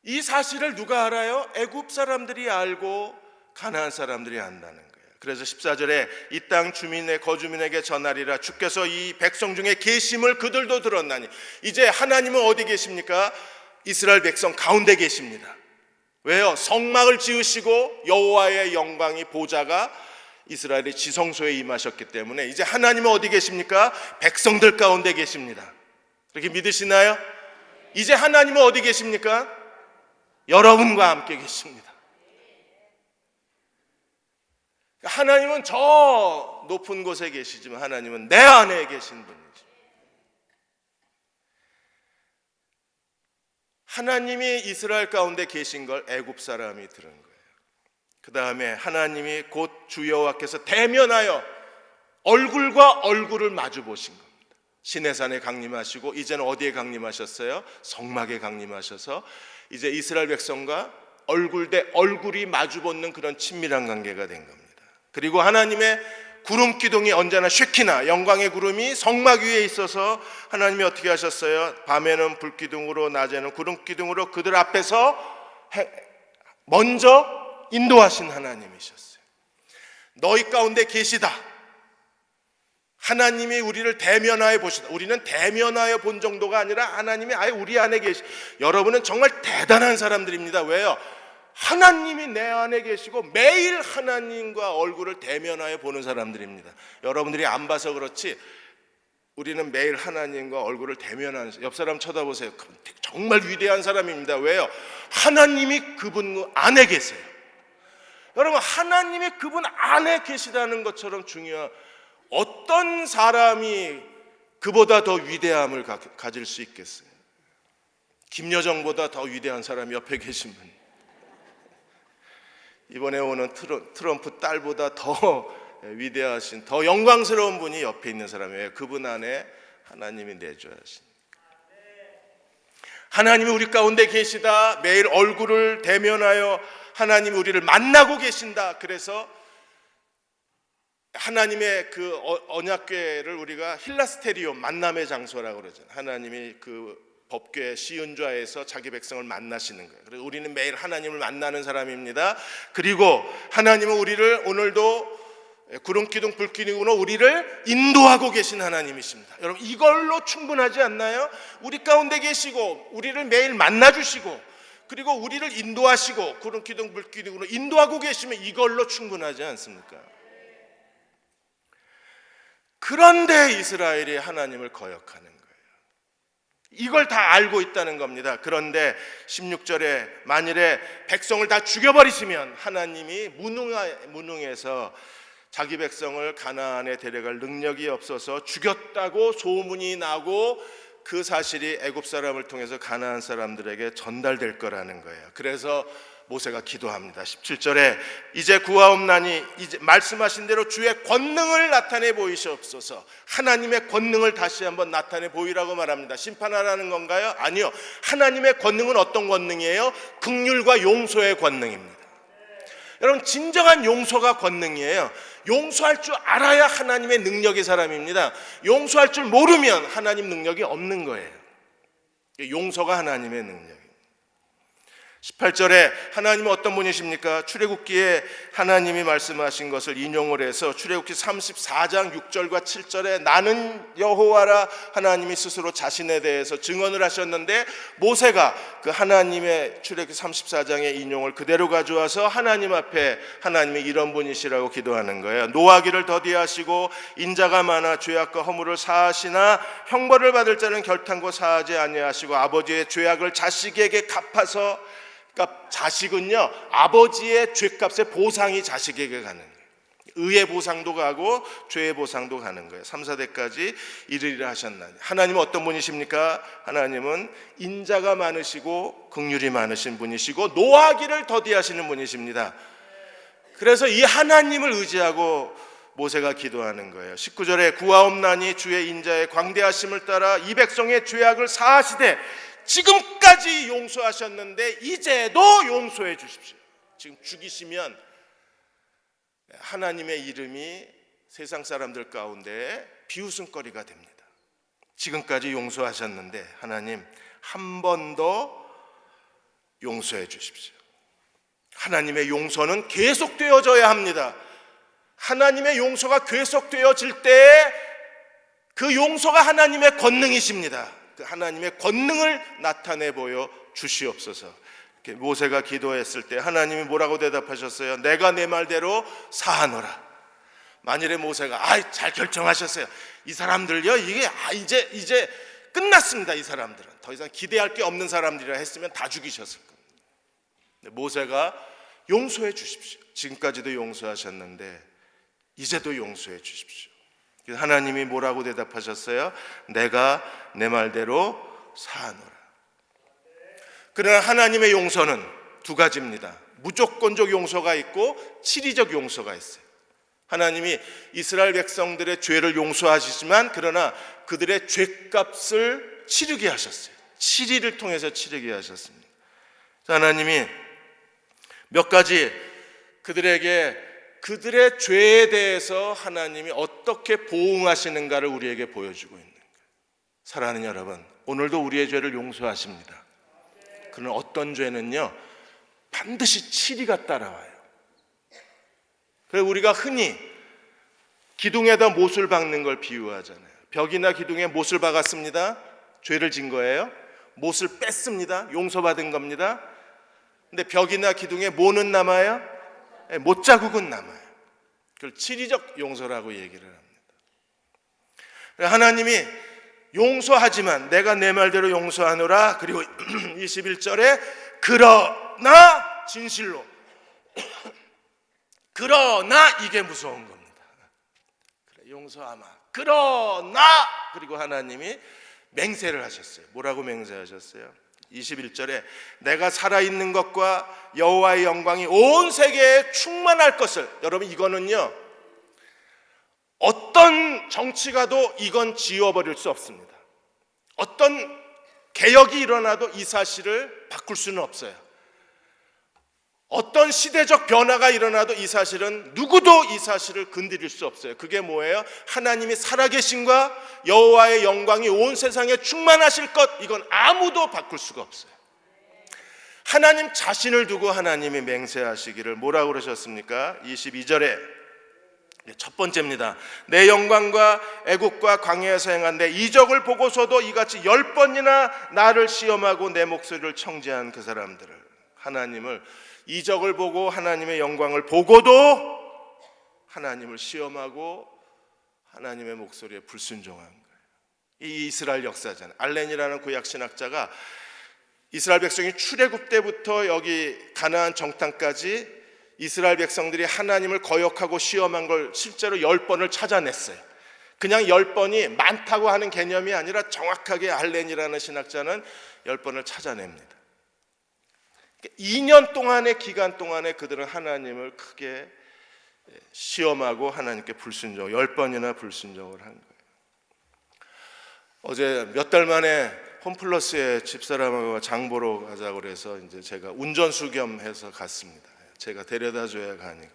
S1: 이 사실을 누가 알아요? 애굽 사람들이 알고 가나안 사람들이 안다는 거예요. 그래서 14절에 이 땅 주민의 거주민에게 전하리라. 주께서 이 백성 중에 계심을 그들도 들었나니. 이제 하나님은 어디 계십니까? 이스라엘 백성 가운데 계십니다. 왜요? 성막을 지으시고 여호와의 영광이, 보좌가 이스라엘의 지성소에 임하셨기 때문에 이제 하나님은 어디 계십니까? 백성들 가운데 계십니다. 그렇게 믿으시나요? 이제 하나님은 어디 계십니까? 여러분과 함께 계십니다. 하나님은 저 높은 곳에 계시지만 하나님은 내 안에 계신 분이십니다. 하나님이 이스라엘 가운데 계신 걸 애굽 사람이 들은 거예요. 그 다음에 하나님이 곧 주 여호와께서 대면하여 얼굴과 얼굴을 마주 보신 겁니다. 시내산에 강림하시고 이제는 어디에 강림하셨어요? 성막에 강림하셔서 이제 이스라엘 백성과 얼굴 대 얼굴이 마주보는 그런 친밀한 관계가 된 겁니다. 그리고 하나님의 구름 기둥이 언제나 쉐키나, 영광의 구름이 성막 위에 있어서 하나님이 어떻게 하셨어요? 밤에는 불기둥으로, 낮에는 구름 기둥으로 그들 앞에서 먼저 인도하신 하나님이셨어요. 너희 가운데 계시다. 하나님이 우리를 대면하여 보시다. 우리는 대면하여 본 정도가 아니라 하나님이 아예 우리 안에 계시. 여러분은 정말 대단한 사람들입니다. 왜요? 하나님이 내 안에 계시고 매일 하나님과 얼굴을 대면하여 보는 사람들입니다. 여러분들이 안 봐서 그렇지 우리는 매일 하나님과 얼굴을 대면하는, 옆 사람 쳐다보세요. 정말 위대한 사람입니다. 왜요? 하나님이 그분 안에 계세요. 여러분, 하나님이 그분 안에 계시다는 것처럼 중요한, 어떤 사람이 그보다 더 위대함을 가질 수 있겠어요? 김여정보다 더 위대한 사람이 옆에 계신 분, 이번에 오는 트럼프 딸보다 더 위대하신, 더 영광스러운 분이 옆에 있는 사람이에요. 그분 안에 하나님이 내줘야 하십니다. 하나님이 우리 가운데 계시다. 매일 얼굴을 대면하여 하나님이 우리를 만나고 계신다. 그래서 하나님의 그 언약궤를 우리가 힐라스테리온, 만남의 장소라고 그러잖아요. 하나님이 그 법궤 시은좌에서 자기 백성을 만나시는 거예요. 그래서 우리는 매일 하나님을 만나는 사람입니다. 그리고 하나님은 우리를 오늘도 구름 기둥 불 기둥으로 우리를 인도하고 계신 하나님이십니다. 여러분, 이걸로 충분하지 않나요? 우리 가운데 계시고 우리를 매일 만나 주시고 그리고 우리를 인도하시고 구름 기둥 불 기둥으로 인도하고 계시면 이걸로 충분하지 않습니까? 그런데 이스라엘이 하나님을 거역하는 거예요. 이걸 다 알고 있다는 겁니다. 그런데 16절에 만일에 백성을 다 죽여버리시면 하나님이 무능해서 자기 백성을 가나안에 데려갈 능력이 없어서 죽였다고 소문이 나고 그 사실이 애굽 사람을 통해서 가나안 사람들에게 전달될 거라는 거예요. 그래서 모세가 기도합니다. 17절에 이제 구하옵나니 이제 말씀하신 대로 주의 권능을 나타내 보이시옵소서. 하나님의 권능을 다시 한번 나타내 보이라고 말합니다. 심판하라는 건가요? 아니요. 하나님의 권능은 어떤 권능이에요? 긍휼과 용서의 권능입니다. 여러분, 진정한 용서가 권능이에요. 용서할 줄 알아야 하나님의 능력의 사람입니다. 용서할 줄 모르면 하나님 능력이 없는 거예요. 용서가 하나님의 능력입니다. 18절에 하나님은 어떤 분이십니까? 출애굽기에 하나님이 말씀하신 것을 인용을 해서 출애굽기 34장 6절과 7절에 나는 여호와라 하나님이 스스로 자신에 대해서 증언을 하셨는데 모세가 그 하나님의 출애굽기 34장의 인용을 그대로 가져와서 하나님 앞에 하나님이 이런 분이시라고 기도하는 거예요. 노하기를 더디하시고 인자가 많아 죄악과 허물을 사하시나 형벌을 받을 자는 결탄코 사하지 아니하시고 아버지의 죄악을 자식에게 갚아서, 그러니까 자식은요 아버지의 죄값의 보상이 자식에게 가는 거예요. 의의 보상도 가고 죄의 보상도 가는 거예요. 3, 4대까지 이르리라 하셨나니. 하나님은 어떤 분이십니까? 하나님은 인자가 많으시고 긍휼이 많으신 분이시고 노하기를 더디하시는 분이십니다. 그래서 이 하나님을 의지하고 모세가 기도하는 거예요. 19절에 구하옵나니 주의 인자의 광대하심을 따라 이 백성의 죄악을 사하시되 지금까지 용서하셨는데 이제도 용서해 주십시오. 지금 죽이시면 하나님의 이름이 세상 사람들 가운데 비웃음거리가 됩니다. 지금까지 용서하셨는데 하나님 한 번 더 용서해 주십시오. 하나님의 용서는 계속되어져야 합니다. 하나님의 용서가 계속되어질 때 그 용서가 하나님의 권능이십니다. 그 하나님의 권능을 나타내 보여 주시옵소서. 모세가 기도했을 때 하나님이 뭐라고 대답하셨어요? 내가 내 말대로 사하노라. 만일에 모세가 잘 결정하셨어요. 이 사람들요 이게 이제 끝났습니다. 이 사람들은 더 이상 기대할 게 없는 사람들이라 했으면 다 죽이셨을 겁니다. 모세가 용서해 주십시오. 지금까지도 용서하셨는데 이제도 용서해 주십시오. 하나님이 뭐라고 대답하셨어요? 내가 내 말대로 사하노라. 그러나 하나님의 용서는 두 가지입니다. 무조건적 용서가 있고 치리적 용서가 있어요. 하나님이 이스라엘 백성들의 죄를 용서하시지만 그러나 그들의 죄값을 치르게 하셨어요. 치리를 통해서 치르게 하셨습니다. 하나님이 몇 가지 그들에게 그들의 죄에 대해서 하나님이 어떻게 보응하시는가를 우리에게 보여주고 있는 거예요. 사랑하는 여러분, 오늘도 우리의 죄를 용서하십니다. 그러나 어떤 죄는요 반드시 치리가 따라와요. 그래서 우리가 흔히 기둥에다 못을 박는 걸 비유하잖아요. 벽이나 기둥에 못을 박았습니다. 죄를 진 거예요. 못을 뺐습니다. 용서받은 겁니다. 근데 벽이나 기둥에 뭐는 남아요? 못자국은 남아요. 그걸 치리적 용서라고 얘기를 합니다. 하나님이 용서하지만 내가 내 말대로 용서하노라. 그리고 21절에 그러나 진실로 그러나 이게 무서운 겁니다. 용서하마 그러나 그리고 하나님이 맹세를 하셨어요. 뭐라고 맹세하셨어요? 21절에 내가 살아있는 것과 여호와의 영광이 온 세계에 충만할 것을. 여러분 이거는요 어떤 정치가도 이건 지워버릴 수 없습니다. 어떤 개혁이 일어나도 이 사실을 바꿀 수는 없어요. 어떤 시대적 변화가 일어나도 이 사실은 누구도 이 사실을 건드릴 수 없어요. 그게 뭐예요? 하나님이 살아계신과 여호와의 영광이 온 세상에 충만하실 것. 이건 아무도 바꿀 수가 없어요. 하나님 자신을 두고 하나님이 맹세하시기를 뭐라고 그러셨습니까? 22절에 첫 번째입니다. 내 영광과 애국과 광야에서 행한 내 이적을 보고서도 이같이 10번이나 나를 시험하고 내 목소리를 청지한 그 사람들을, 하나님을 이적을 보고 하나님의 영광을 보고도 하나님을 시험하고 하나님의 목소리에 불순종한 거예요. 이 이스라엘 역사잖아요. 알렌이라는 구약 신학자가 이스라엘 백성이 출애굽 때부터 여기 가나안 정탐까지 이스라엘 백성들이 하나님을 거역하고 시험한 걸 실제로 10번을 찾아냈어요. 그냥 10번이 많다고 하는 개념이 아니라 정확하게 알렌이라는 신학자는 10번을 찾아냅니다. 2년 동안의 기간 동안에 그들은 하나님을 크게 시험하고 하나님께 불순종, 10번이나 불순종을 한 거예요. 어제 몇 달 만에 홈플러스에 집사람하고 장 보러 가자고 그래서 이제 제가 운전수 겸 해서 갔습니다. 제가 데려다 줘야 가니까.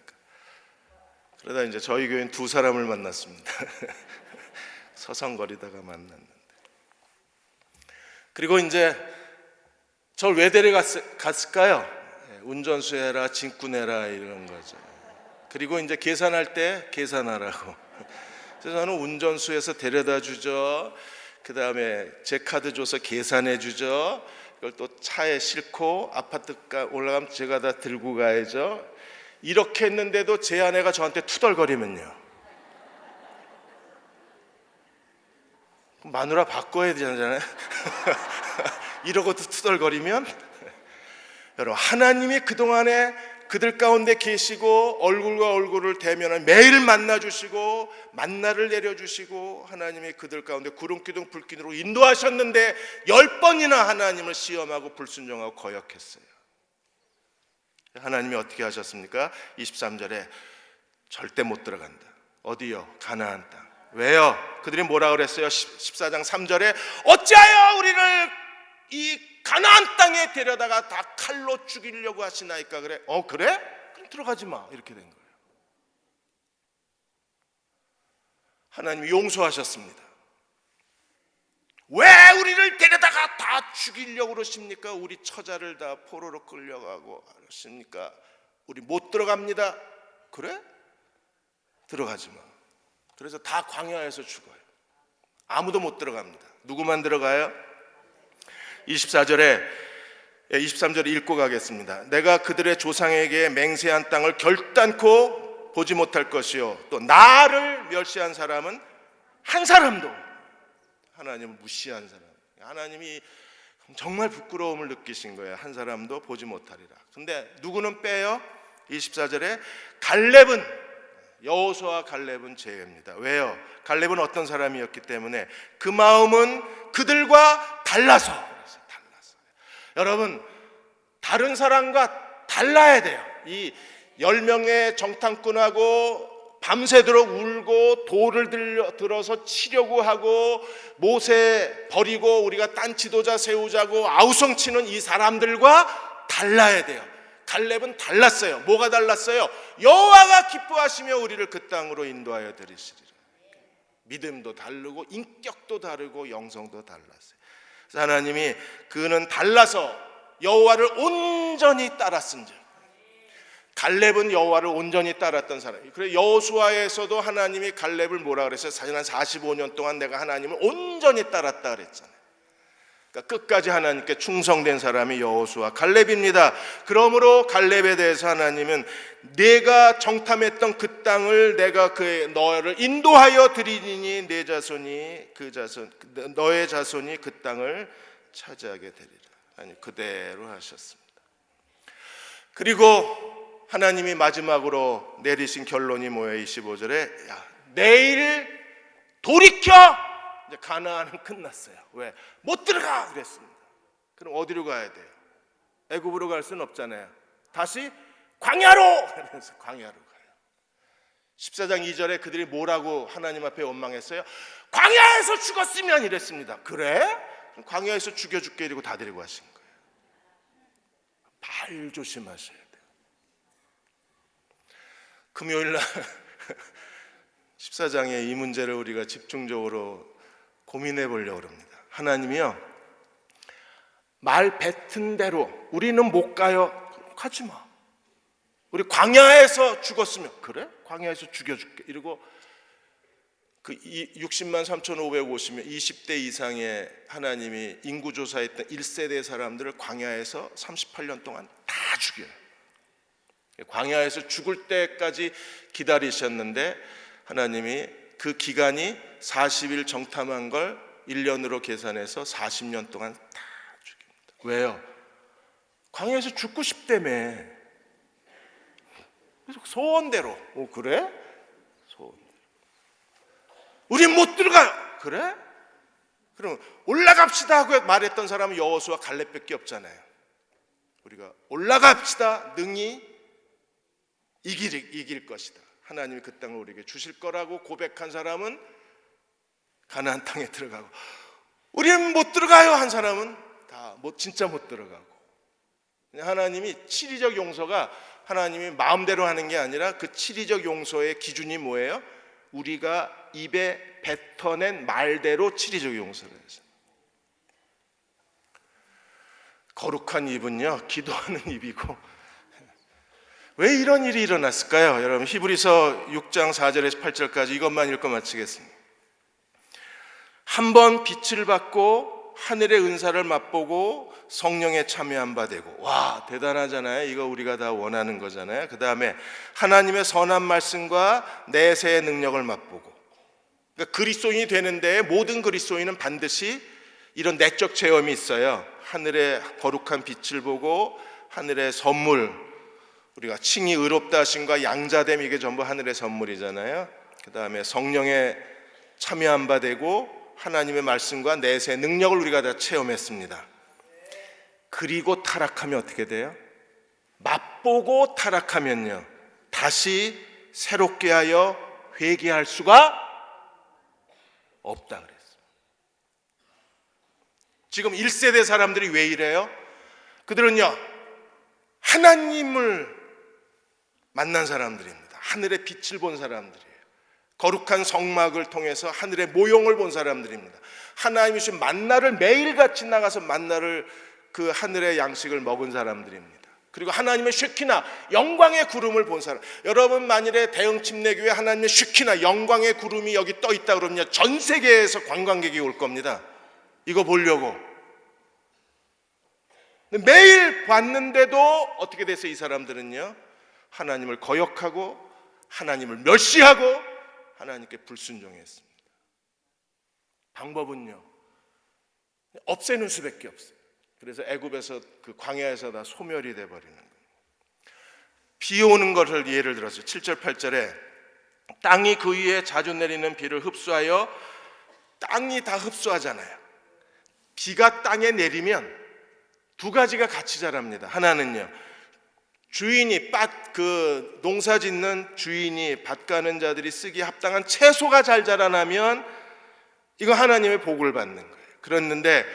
S1: 그러다 이제 저희 교회는 두 사람을 만났습니다. 서성거리다가 만났는데. 그리고 이제 저를 왜 데려갔을까요? 운전수 해라, 짐꾼 해라 이런 거죠. 그리고 이제 계산할 때 계산하라고. 그래서 저는 운전수에서 데려다 주죠. 그 다음에 제 카드 줘서 계산해 주죠. 이걸 또 차에 싣고 아파트가 올라가면 제가 다 들고 가야죠. 이렇게 했는데도 제 아내가 저한테 투덜거리면요, 마누라 바꿔야 되잖아요. 이러고도 투덜거리면, 여러분, 하나님이 그동안에 그들 가운데 계시고 얼굴과 얼굴을 대면을 매일 만나주시고 만나를 내려주시고 하나님이 그들 가운데 구름기둥 불기둥으로 인도하셨는데 10번이나 하나님을 시험하고 불순종하고 거역했어요. 하나님이 어떻게 하셨습니까? 23절에 절대 못 들어간다. 어디요? 가나안 땅. 왜요? 그들이 뭐라 그랬어요? 14장 3절에 어찌하여 우리를 이 가나안 땅에 데려다가 다 칼로 죽이려고 하시나이까. 그래? 그래? 그럼 들어가지 마. 이렇게 된 거예요. 하나님이 용서하셨습니다. 왜 우리를 데려다가 다 죽이려고 그러십니까? 우리 처자를 다 포로로 끌려가고 하십니까? 우리 못 들어갑니다. 그래? 들어가지 마. 그래서 다 광야에서 죽어요. 아무도 못 들어갑니다. 누구만 들어가요? 23절에 읽고 가겠습니다. 내가 그들의 조상에게 맹세한 땅을 결단코 보지 못할 것이요, 또 나를 멸시한 사람은 한 사람도, 하나님을 무시한 사람, 하나님이 정말 부끄러움을 느끼신 거예요. 한 사람도 보지 못하리라. 근데 누구는 빼요? 24절에 갈렙은, 여호수아와 갈렙은 제외입니다. 왜요? 갈렙은 어떤 사람이었기 때문에 그 마음은 그들과 달라서. 여러분, 다른 사람과 달라야 돼요. 이 10명의 정탐꾼하고 밤새도록 울고 돌을 들어서 치려고 하고 모세 버리고 우리가 딴 지도자 세우자고 아우성치는 이 사람들과 달라야 돼요. 갈렙은 달랐어요. 뭐가 달랐어요? 여호와가 기뻐하시며 우리를 그 땅으로 인도하여 들이시리라. 믿음도 다르고 인격도 다르고 영성도 달랐어요. 하나님이 그는 달라서 여호와를 온전히 따랐은즉, 갈렙은 여호와를 온전히 따랐던 사람이에요. 그래서 여호수아에서도 하나님이 갈렙을 뭐라 그랬어요? 지난 45년 동안 내가 하나님을 온전히 따랐다 그랬잖아요. 그러니까 끝까지 하나님께 충성된 사람이 여호수아, 갈렙입니다. 그러므로 갈렙에 대해서 하나님은 내가 정탐했던 그 땅을 내가 너를 인도하여 드리니 내 자손이 너의 자손이 그 땅을 차지하게 되리라. 아니, 그대로 하셨습니다. 그리고 하나님이 마지막으로 내리신 결론이 뭐예요? 25절에 내일 돌이켜. 이제 가나안은 끝났어요. 왜? 못 들어가 그랬습니다. 그럼 어디로 가야 돼요? 애굽으로 갈 수는 없잖아요. 다시 광야로. 그래서 광야로 가요. 14장 2절에 그들이 뭐라고 하나님 앞에 원망했어요? 광야에서 죽었으면 이랬습니다. 그래? 그럼 광야에서 죽여줄게 이러고 다 데리고 가신 거예요. 말 조심하셔야 돼요. 금요일날 14장의 이 문제를 우리가 집중적으로 고민해 보려고 합니다. 하나님이요, 말 뱉은 대로 우리는 못 가요. 가지 마. 우리 광야에서 죽었으면 그래? 광야에서 죽여줄게. 이러고 그 60만 3,550명 20대 이상의 하나님이 인구조사했던 1세대 사람들을 광야에서 38년 동안 다 죽여요. 광야에서 죽을 때까지 기다리셨는데 하나님이 그 기간이 40일 정탐한 걸 1년으로 계산해서 40년 동안 다 죽입니다. 왜요? 광야에서 죽고 싶다며. 그래서 소원대로. 그래? 소원대로. 우린 못 들어가요. 그래? 그럼 올라갑시다 하고 말했던 사람은 여호수아 갈렙밖에 없잖아요. 우리가 올라갑시다. 능히 이길 것이다. 하나님이 그 땅을 우리에게 주실 거라고 고백한 사람은 가나안 땅에 들어가고, 우리는 못 들어가요 한 사람은 다 진짜 못 들어가고. 하나님이 치리적 용서가 하나님이 마음대로 하는 게 아니라 그 치리적 용서의 기준이 뭐예요? 우리가 입에 뱉어낸 말대로 치리적 용서를 해서. 거룩한 입은요 기도하는 입이고. 왜 이런 일이 일어났을까요? 여러분 히브리서 6장 4절에서 8절까지 이것만 읽고 마치겠습니다. 한번 빛을 받고 하늘의 은사를 맛보고 성령에 참여한 바 되고. 와, 대단하잖아요. 이거 우리가 다 원하는 거잖아요. 그 다음에 하나님의 선한 말씀과 내세의 능력을 맛보고. 그러니까 그리스도인이 되는데 모든 그리스도인은 반드시 이런 내적 체험이 있어요. 하늘의 거룩한 빛을 보고 하늘의 선물, 우리가 칭이 의롭다 하심과 양자됨, 이게 전부 하늘의 선물이잖아요. 그 다음에 성령에 참여한 바 되고 하나님의 말씀과 내세의 능력을 우리가 다 체험했습니다. 그리고 타락하면 어떻게 돼요? 맛보고 타락하면요 다시 새롭게 하여 회개할 수가 없다 그랬어요. 지금 1세대 사람들이 왜 이래요? 그들은요 하나님을 만난 사람들입니다. 하늘의 빛을 본 사람들이에요. 거룩한 성막을 통해서 하늘의 모형을 본 사람들입니다. 하나님이 주신 만나를 매일같이 나가서 만나를 그 하늘의 양식을 먹은 사람들입니다. 그리고 하나님의 쉐키나 영광의 구름을 본 사람. 여러분 만일에 대형 침례교회 하나님의 쉐키나 영광의 구름이 여기 떠 있다 그러면요 전 세계에서 관광객이 올 겁니다. 이거 보려고. 매일 봤는데도 어떻게 됐어요? 이 사람들은요 하나님을 거역하고 하나님을 멸시하고 하나님께 불순종했습니다. 방법은요 없애는 수밖에 없어요. 그래서 애굽에서 그 광야에서 다 소멸이 돼버리는 거예요. 비 오는 것을 예를 들었어요. 7절 8절에 땅이 그 위에 자주 내리는 비를 흡수하여, 땅이 다 흡수하잖아요. 비가 땅에 내리면 두 가지가 같이 자랍니다. 하나는요 주인이 그 농사 짓는 주인이 밭 가는 자들이 쓰기에 합당한 채소가 잘 자라나면 이거 하나님의 복을 받는 거예요. 그랬는데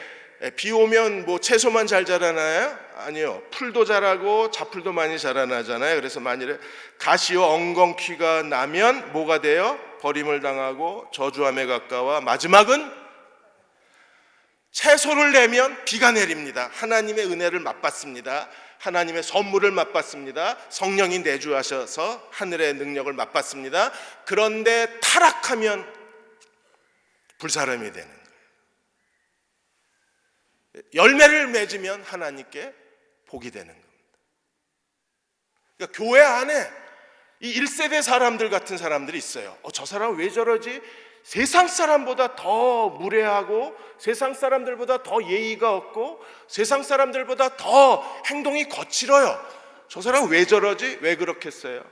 S1: 비 오면 뭐 채소만 잘 자라나요? 아니요. 풀도 자라고 잡풀도 많이 자라나잖아요. 그래서 만일에 가시와 엉겅퀴가 나면 뭐가 돼요? 버림을 당하고 저주함에 가까워 마지막은 채소를 내면 비가 내립니다. 하나님의 은혜를 맛봤습니다. 하나님의 선물을 맛봤습니다. 성령이 내주하셔서 하늘의 능력을 맛봤습니다. 그런데 타락하면 불사람이 되는 거예요. 열매를 맺으면 하나님께 복이 되는 겁니다. 그러니까 교회 안에 이 1세대 사람들 같은 사람들이 있어요. 저 사람 왜 저러지? 세상 사람보다 더 무례하고 세상 사람들보다 더 예의가 없고 세상 사람들보다 더 행동이 거칠어요. 저 사람 왜 저러지? 왜 그렇겠어요?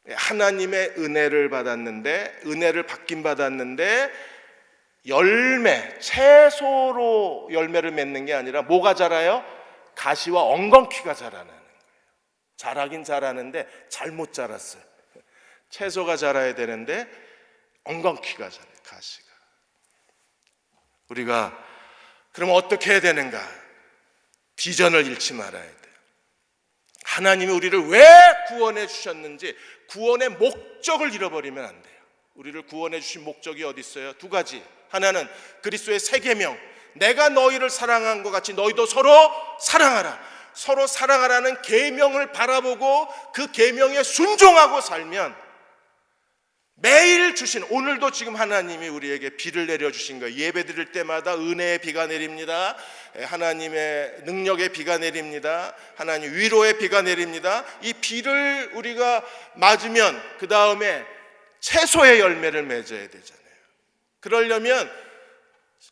S1: 하나님의 은혜를 받았는데, 은혜를 받긴 받았는데 열매, 채소로 열매를 맺는 게 아니라 뭐가 자라요? 가시와 엉겅퀴가 자라나는 거예요. 자라긴 자라는데 잘못 자랐어요. 채소가 자라야 되는데 엉겅퀴가 자라요. 가시가. 우리가 그럼 어떻게 해야 되는가? 비전을 잃지 말아야 돼요. 하나님이 우리를 왜 구원해 주셨는지, 구원의 목적을 잃어버리면 안 돼요. 우리를 구원해 주신 목적이 어디 있어요? 두 가지. 하나는 그리스도의 세 계명, 내가 너희를 사랑한 것 같이 너희도 서로 사랑하라. 서로 사랑하라는 계명을 바라보고 그 계명에 순종하고 살면 매일 주신, 오늘도 지금 하나님이 우리에게 비를 내려주신 거예요. 예배 드릴 때마다 은혜의 비가 내립니다. 하나님의 능력의 비가 내립니다. 하나님 위로의 비가 내립니다. 이 비를 우리가 맞으면 그 다음에 채소의 열매를 맺어야 되잖아요. 그러려면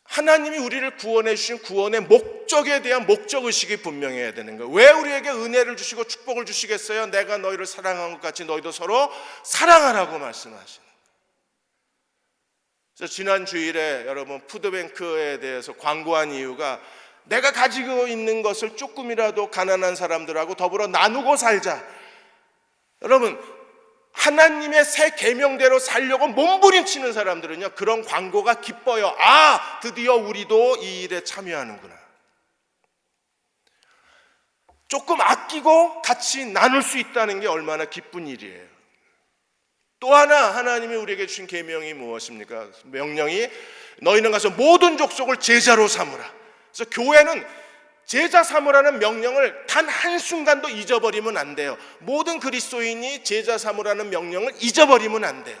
S1: 하나님이 우리를 구원해 주신 구원의 목적에 대한 목적의식이 분명해야 되는 거예요. 왜 우리에게 은혜를 주시고 축복을 주시겠어요? 내가 너희를 사랑한 것 같이 너희도 서로 사랑하라고 말씀하시는 거예요. 그래서 지난 주일에 여러분 푸드뱅크에 대해서 광고한 이유가 내가 가지고 있는 것을 조금이라도 가난한 사람들하고 더불어 나누고 살자. 여러분, 하나님의 새 계명대로 살려고 몸부림치는 사람들은요, 그런 광고가 기뻐요. 아, 드디어 우리도 이 일에 참여하는구나. 조금 아끼고 같이 나눌 수 있다는 게 얼마나 기쁜 일이에요. 또 하나 하나님이 우리에게 주신 계명이 무엇입니까? 명령이 너희는 가서 모든 족속을 제자로 삼으라. 그래서 교회는 제자 삼으라는 명령을 단 한순간도 잊어버리면 안 돼요. 모든 그리스도인이 제자 삼으라는 명령을 잊어버리면 안 돼요.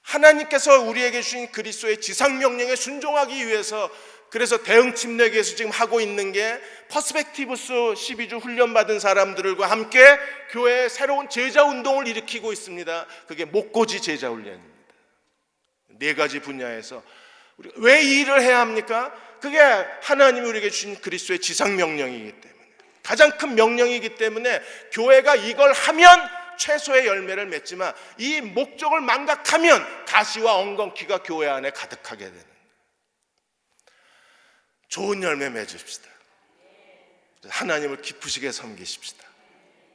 S1: 하나님께서 우리에게 주신 그리스도의 지상명령에 순종하기 위해서, 그래서 대응 침례교에서 지금 하고 있는 게 퍼스펙티브스 12주 훈련받은 사람들과 함께 교회에 새로운 제자 운동을 일으키고 있습니다. 그게 목고지 제자 훈련입니다. 4가지 분야에서 우리가 왜 이 일을 해야 합니까? 그게 하나님이 우리에게 주신 그리스도의 지상명령이기 때문에, 가장 큰 명령이기 때문에 교회가 이걸 하면 최소의 열매를 맺지만 이 목적을 망각하면 가시와 엉겅퀴가 교회 안에 가득하게 되는, 좋은 열매 맺읍시다. 하나님을 기쁘시게 섬기십시다.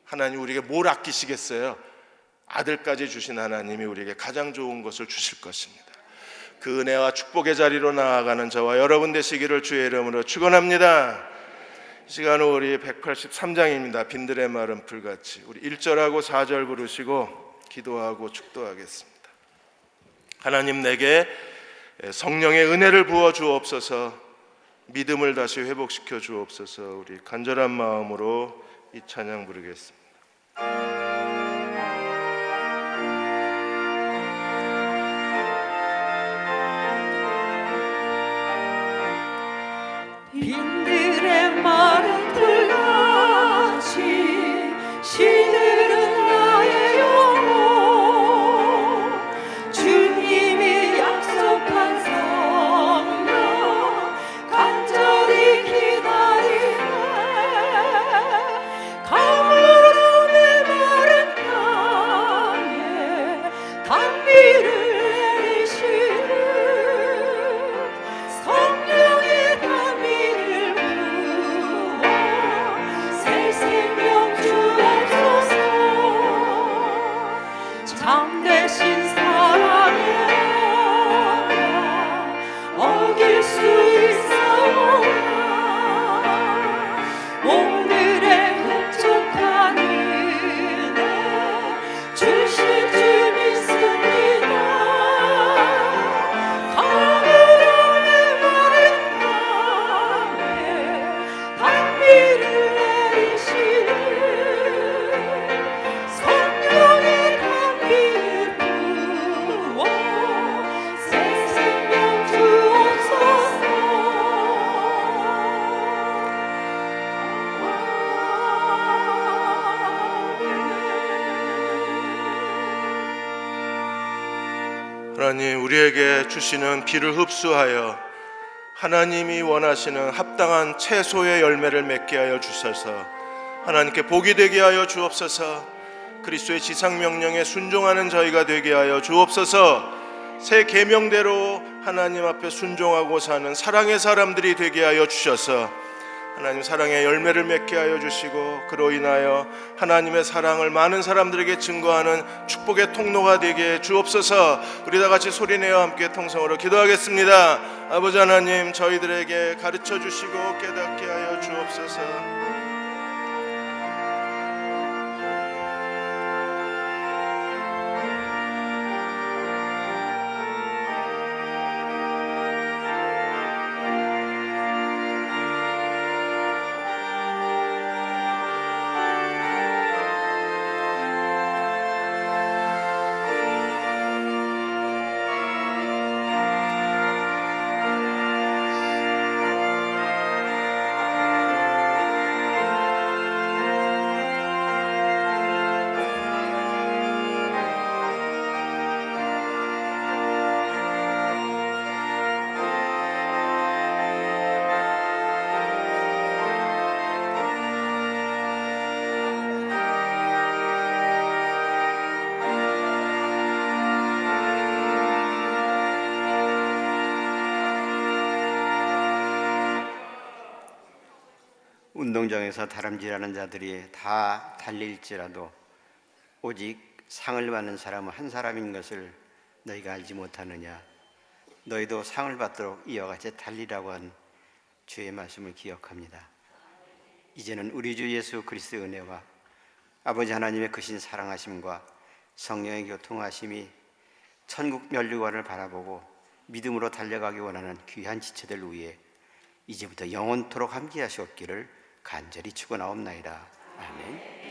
S1: 하나님 우리에게 뭘 아끼시겠어요? 아들까지 주신 하나님이 우리에게 가장 좋은 것을 주실 것입니다. 그 은혜와 축복의 자리로 나아가는 저와 여러분 되시기를 주의 이름으로 축원합니다. 이 시간은 우리 183장입니다. 빈들의 마른 풀같이, 우리 1절하고 4절 부르시고 기도하고 축도하겠습니다. 하나님, 내게 성령의 은혜를 부어 주옵소서. 믿음을 다시 회복시켜 주옵소서. 우리 간절한 마음으로 이 찬양 부르겠습니다.
S2: 빈들의 마른 풀같이 시들은 나의 영혼, 주님이 약속한 성령 간절히 기다리네. 가물음의 마른 땅에 단비를 내리시는 성령의 단비를 부어 새 생명 주옵소서. 참되신 사랑의 언약 어길 수 있사오나 오늘의 흡족한 은혜 주실 줄 믿습니다. 가물음의 마른 땅에 단비를 내리시는 성령의 단비를 부어 새 생명 주옵소서.
S1: 하나님, 우리에게 주시는 비를 흡수하여 하나님이 원하시는 합당한 채소의 열매를 맺게 하여 주셔서 하나님께 복이 되게 하여 주옵소서. 그리스도의 지상명령에 순종하는 저희가 되게 하여 주옵소서. 새 계명대로 하나님 앞에 순종하고 사는 사랑의 사람들이 되게 하여 주셔서 하나님 사랑의 열매를 맺게 하여 주시고, 그로 인하여 하나님의 사랑을 많은 사람들에게 증거하는 축복의 통로가 되게 해 주옵소서. 우리 다 같이 소리내어 함께 통성으로 기도하겠습니다. 아버지 하나님, 저희들에게 가르쳐 주시고 깨닫게 하여 주옵소서.
S3: 운동장에서 다람쥐라는 자들이 다 달릴지라도 오직 상을 받는 사람은 한 사람인 것을 너희가 알지 못하느냐. 너희도 상을 받도록 이와 같이 달리라고 한 주의 말씀을 기억합니다. 이제는 우리 주 예수 그리스도의 은혜와 아버지 하나님의 크신 사랑하심과 성령의 교통하심이 천국 면류관을 바라보고 믿음으로 달려가기 원하는 귀한 지체들 위해 이제부터 영원토록 함께하시옵기를 간절히 축원하옵나이다. 아멘.